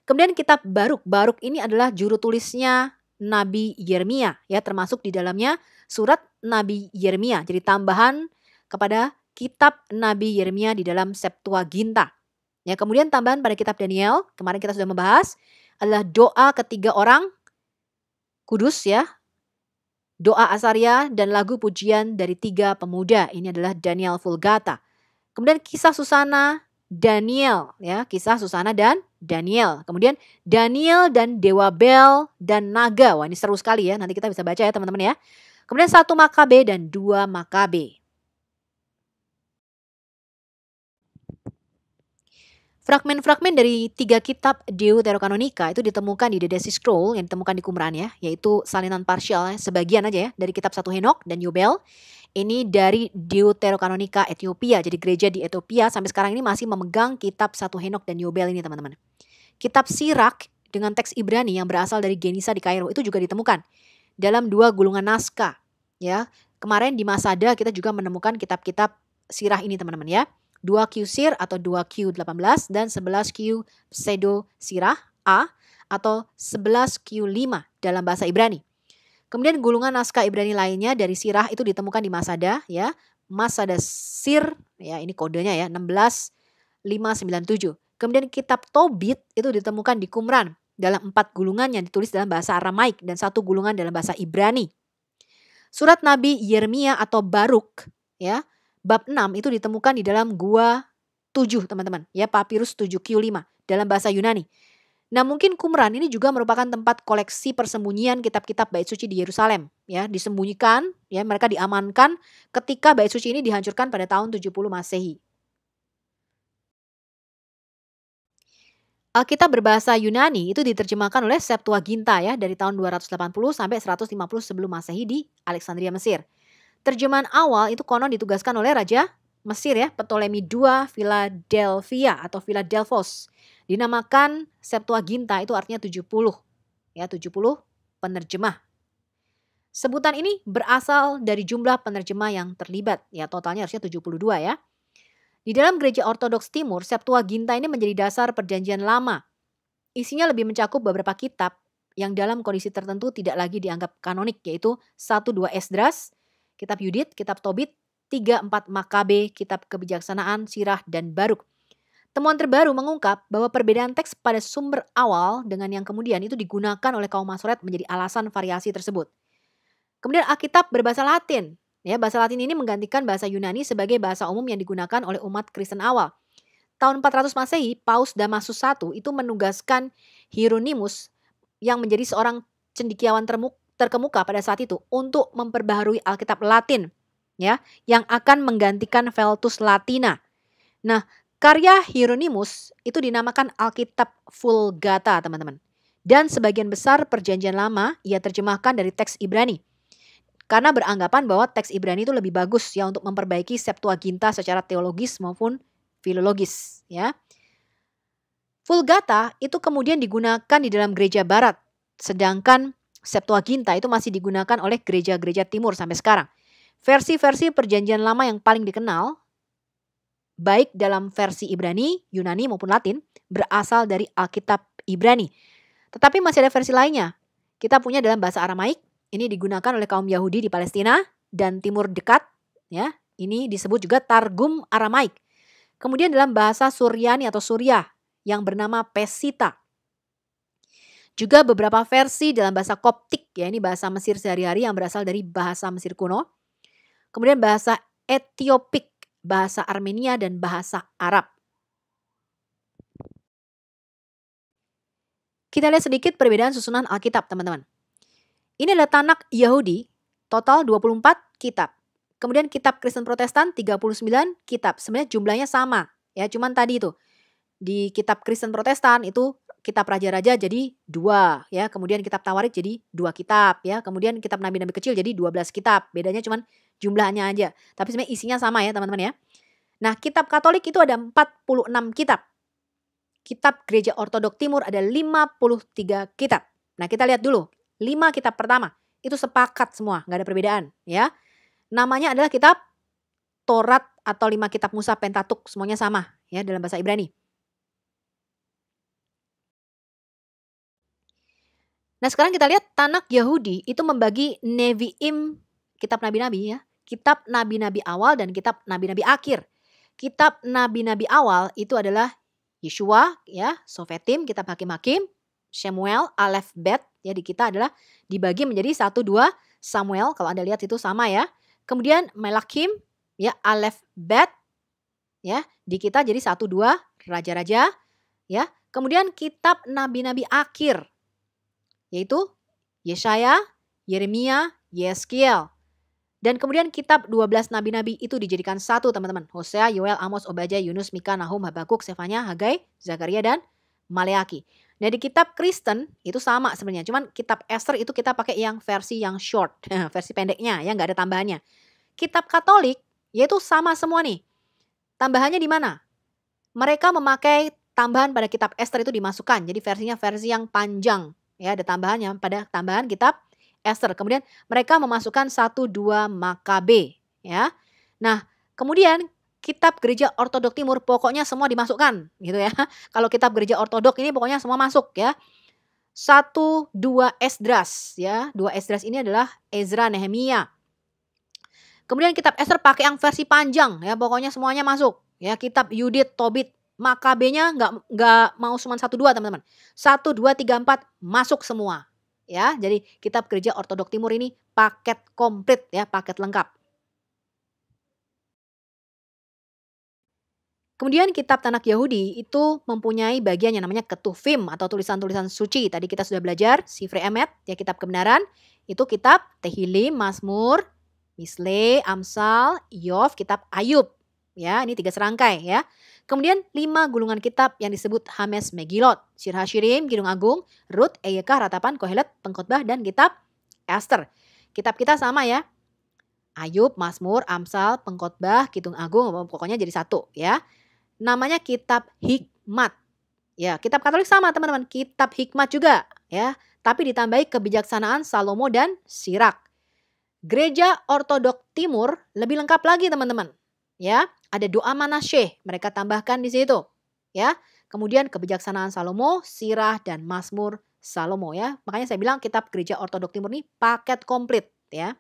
Kemudian kitab Baruk. Baruk ini adalah juru tulisnya Nabi Yeremia ya, termasuk di dalamnya surat Nabi Yeremia. Jadi tambahan kepada kitab Nabi Yeremia di dalam Septuaginta. Ya, kemudian tambahan pada kitab Daniel, kemarin kita sudah membahas adalah doa ketiga orang kudus ya. Doa Asaria dan lagu pujian dari 3 pemuda. Ini adalah Daniel Vulgata. Kemudian Kisah Susana, Daniel ya, Kisah Susana dan Daniel. Kemudian Daniel dan Dewa Bel dan Naga. Wah, ini seru sekali ya. Nanti kita bisa baca ya teman-teman ya. Kemudian 1 Makabe dan 2 Makabe. Fragmen-fragmen dari 3 kitab Deuterokanonika itu ditemukan di The Dead Sea Scroll yang ditemukan di Qumran ya, yaitu salinan parsial ya, sebagian aja ya dari kitab 1 Henok dan Yobel. Ini dari Deuterokanonika Ethiopia. Jadi gereja di Ethiopia sampai sekarang ini masih memegang kitab 1 Henok dan Yobel ini teman-teman. Kitab Sirak dengan teks Ibrani yang berasal dari Genisa di Kairo itu juga ditemukan dalam 2 gulungan naskah ya. Kemarin di Masada kita juga menemukan kitab-kitab sirah ini teman-teman ya. 2Q Sir atau 2Q18 dan 11Q Pseudo Sirah A atau 11Q5 dalam bahasa Ibrani. Kemudian gulungan naskah Ibrani lainnya dari Sirah itu ditemukan di Masada ya. Masada Sir ya, ini kodenya ya 16597. Kemudian kitab Tobit itu ditemukan di Qumran dalam 4 gulungan yang ditulis dalam bahasa Aramaik dan 1 gulungan dalam bahasa Ibrani. Surat Nabi Yeremia atau Baruk ya, bab 6 itu ditemukan di dalam gua 7 teman-teman ya, Papirus 7Q5 dalam bahasa Yunani. Nah mungkin Qumran ini juga merupakan tempat koleksi persembunyian kitab-kitab bait suci di Yerusalem ya, disembunyikan ya, mereka diamankan ketika bait suci ini dihancurkan pada tahun 70 Masehi. Alkitab berbahasa Yunani itu diterjemahkan oleh Septuaginta ya dari tahun 280 sampai 150 sebelum Masehi di Alexandria, Mesir. Terjemahan awal itu konon ditugaskan oleh Raja Mesir ya, Ptolemy II Philadelphia atau Philadelphos. Dinamakan Septuaginta itu artinya 70 ya, 70 penerjemah. Sebutan ini berasal dari jumlah penerjemah yang terlibat ya, totalnya harusnya 72 ya. Di dalam gereja Ortodoks Timur, Septuaginta ini menjadi dasar perjanjian lama. Isinya lebih mencakup beberapa kitab yang dalam kondisi tertentu tidak lagi dianggap kanonik, yaitu 1-2 Esdras, kitab Yudit, kitab Tobit, 3-4 Makabe, kitab kebijaksanaan, Sirah, dan Baruk. Temuan terbaru mengungkap bahwa perbedaan teks pada sumber awal dengan yang kemudian itu digunakan oleh kaum Masoret menjadi alasan variasi tersebut. Kemudian Alkitab berbahasa Latin. Ya, bahasa Latin ini menggantikan bahasa Yunani sebagai bahasa umum yang digunakan oleh umat Kristen awal. Tahun 400 Masehi, Paus Damasus I itu menugaskan Hieronymus yang menjadi seorang cendekiawan terkemuka pada saat itu untuk memperbaharui Alkitab Latin ya, yang akan menggantikan Veltus Latina. Nah, karya Hieronymus itu dinamakan Alkitab Vulgata, teman-teman. Dan sebagian besar perjanjian lama ia terjemahkan dari teks Ibrani. Karena beranggapan bahwa teks Ibrani itu lebih bagus ya untuk memperbaiki Septuaginta secara teologis maupun filologis ya. Vulgata itu kemudian digunakan di dalam gereja barat, sedangkan Septuaginta itu masih digunakan oleh gereja-gereja timur sampai sekarang. Versi-versi perjanjian lama yang paling dikenal, baik dalam versi Ibrani, Yunani maupun Latin, berasal dari Alkitab Ibrani. Tetapi masih ada versi lainnya. Kita punya dalam bahasa Aramaik. Ini digunakan oleh kaum Yahudi di Palestina dan Timur Dekat ya. Ini disebut juga Targum Aramaik. Kemudian dalam bahasa Suryani atau Suriah yang bernama Pesita. Juga beberapa versi dalam bahasa Koptik ya, ini bahasa Mesir sehari-hari yang berasal dari bahasa Mesir kuno. Kemudian bahasa Etiopik, bahasa Armenia dan bahasa Arab. Kita lihat sedikit perbedaan susunan Alkitab, teman-teman. Ini adalah Tanak Yahudi, total 24 kitab. Kemudian kitab Kristen Protestan 39 kitab. Sebenarnya jumlahnya sama ya, cuman tadi itu di kitab Kristen Protestan itu kitab raja-raja jadi 2 ya, kemudian kitab Tawarit jadi 2 kitab ya, kemudian kitab nabi-nabi kecil jadi 12 kitab. Bedanya cuman jumlahnya aja. Tapi sebenarnya isinya sama ya, teman-teman ya. Nah, kitab Katolik itu ada 46 kitab. Kitab Gereja Ortodoks Timur ada 53 kitab. Nah, kita lihat dulu. 5 kitab pertama itu sepakat semua, nggak ada perbedaan ya. Namanya adalah kitab Taurat atau 5 kitab Musa Pentatuk, semuanya sama ya dalam bahasa Ibrani. Nah, sekarang kita lihat Tanak Yahudi itu membagi Nevi'im, kitab nabi-nabi ya, kitab nabi-nabi awal dan kitab nabi-nabi akhir. Kitab nabi-nabi awal itu adalah Yeshua ya, Sofetim, kitab Hakim-Hakim, Shemuel, Aleph, Bet ya, di kita adalah dibagi menjadi 1-2 Samuel, kalau Anda lihat itu sama ya. Kemudian Melakim ya, Aleph, Bet ya. Di kita jadi 1, 2 raja-raja, ya. Kemudian kitab nabi-nabi akhir, yaitu Yesaya, Yeremia, Yeskiel. Dan kemudian kitab 12 nabi-nabi itu dijadikan satu, teman-teman. Hosea, Yoel, Amos, Obadya, Yunus, Mika, Nahum, Habakuk, Sefanya, Hagai, Zakaria, dan Maleaki. Nah, di kitab Kristen itu sama sebenarnya. Cuman kitab Esther itu kita pakai yang versi yang short, versi pendeknya, ya nggak ada tambahannya. Kitab Katolik yaitu sama semua nih. Tambahannya di mana? Mereka memakai tambahan pada kitab Esther itu dimasukkan. Jadi versinya versi yang panjang, ya ada tambahannya pada tambahan kitab Esther. Kemudian mereka memasukkan 1-2 Makabe, ya. Nah, kemudian kitab Gereja Ortodok Timur pokoknya semua dimasukkan, gitu ya. Kalau kitab Gereja Ortodok ini pokoknya semua masuk, ya. 1-2 Esdras, ya. 2 Esdras ini adalah Ezra, Nehemia. Kemudian kitab Esther pakai yang versi panjang, ya. Pokoknya semuanya masuk, ya. Kitab Yudit, Tobit, Makabenya nggak mau cuma 1-2, teman-teman. 1, 2, 3, 4 masuk semua. Ya, jadi kitab Gereja Ortodok Timur ini paket komplit, ya, paket lengkap. Kemudian kitab Tanakh Yahudi itu mempunyai bagian yang namanya Ketuvim atau tulisan-tulisan suci. Tadi kita sudah belajar Sifrei Emet, ya kitab kebenaran. Itu kitab Tehilim, Mazmur, Misle, Amsal, Iov, kitab Ayub. Ya, ini 3 serangkai, ya. Kemudian 5 gulungan kitab yang disebut Hames Megilot, Shir Hashirim, Kidung Agung, Rut, Eyekah, Ratapan, Kohelet, Pengkhotbah, dan kitab Esther. Kitab kita sama, ya. Ayub, Mazmur, Amsal, Pengkhotbah, Kidung Agung, pokoknya jadi satu, ya. Namanya kitab hikmat. Ya, kitab Katolik sama, teman-teman, kitab hikmat juga, ya. Tapi ditambahi kebijaksanaan Salomo dan Sirak. Gereja Ortodok Timur lebih lengkap lagi, teman-teman. Ya, ada doa Manasyeh, mereka tambahkan di situ, ya. Kemudian kebijaksanaan Salomo, Sirah, dan Mazmur Salomo, ya. Makanya saya bilang kitab Gereja Ortodok Timur ini paket komplit, ya.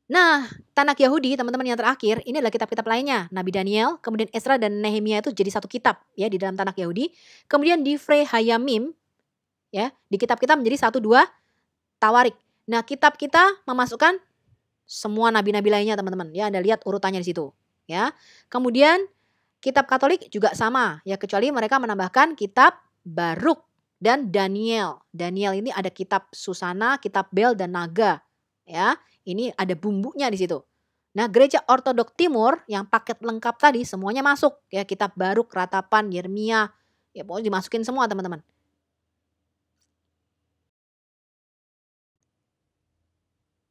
Nah, Tanakh Yahudi, teman-teman, yang terakhir, ini adalah kitab-kitab lainnya. Nabi Daniel, kemudian Ezra dan Nehemia itu jadi satu kitab, ya, di dalam Tanakh Yahudi. Kemudian Divrei Hayamim, ya, di kitab kita menjadi 1-2 Tawarik. Nah, kitab kita memasukkan semua nabi-nabi lainnya, teman-teman. Ya, Anda lihat urutannya di situ, ya. Kemudian kitab Katolik juga sama, ya, kecuali mereka menambahkan kitab Baruk dan Daniel. Daniel ini ada kitab Susana, kitab Bel, dan Naga, ya. Ini ada bumbunya di situ. Nah, Gereja Ortodok Timur yang paket lengkap tadi semuanya masuk, ya, kitab Baruk, Ratapan, Yeremia, ya pokoknya dimasukin semua, teman-teman.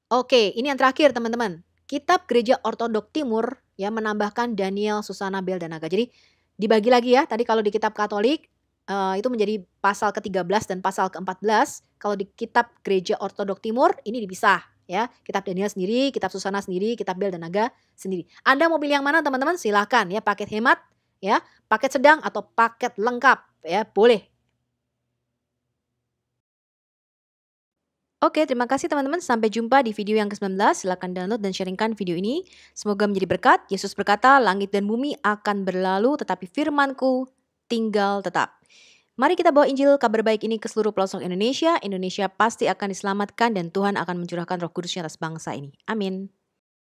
Oke, ini yang terakhir, teman-teman. Kitab Gereja Ortodok Timur ya menambahkan Daniel, Susana, Bel, dan Naga. Jadi dibagi lagi, ya. Tadi kalau di kitab Katolik itu menjadi pasal ke-13 dan pasal ke-14. Kalau di kitab Gereja Ortodok Timur ini dipisah, ya. Kitab Daniel sendiri, kitab Susana sendiri, kitab Bel dan Naga sendiri. Anda mau pilih yang mana, teman-teman? Silakan, ya, paket hemat, ya, paket sedang atau paket lengkap, ya, boleh. Oke, terima kasih, teman-teman. Sampai jumpa di video yang ke-19. Silakan download dan sharingkan video ini. Semoga menjadi berkat. Yesus berkata, langit dan bumi akan berlalu, tetapi firman-Ku tinggal tetap. Mari kita bawa Injil kabar baik ini ke seluruh pelosok Indonesia. Indonesia pasti akan diselamatkan dan Tuhan akan mencurahkan Roh Kudus-Nya atas bangsa ini. Amin.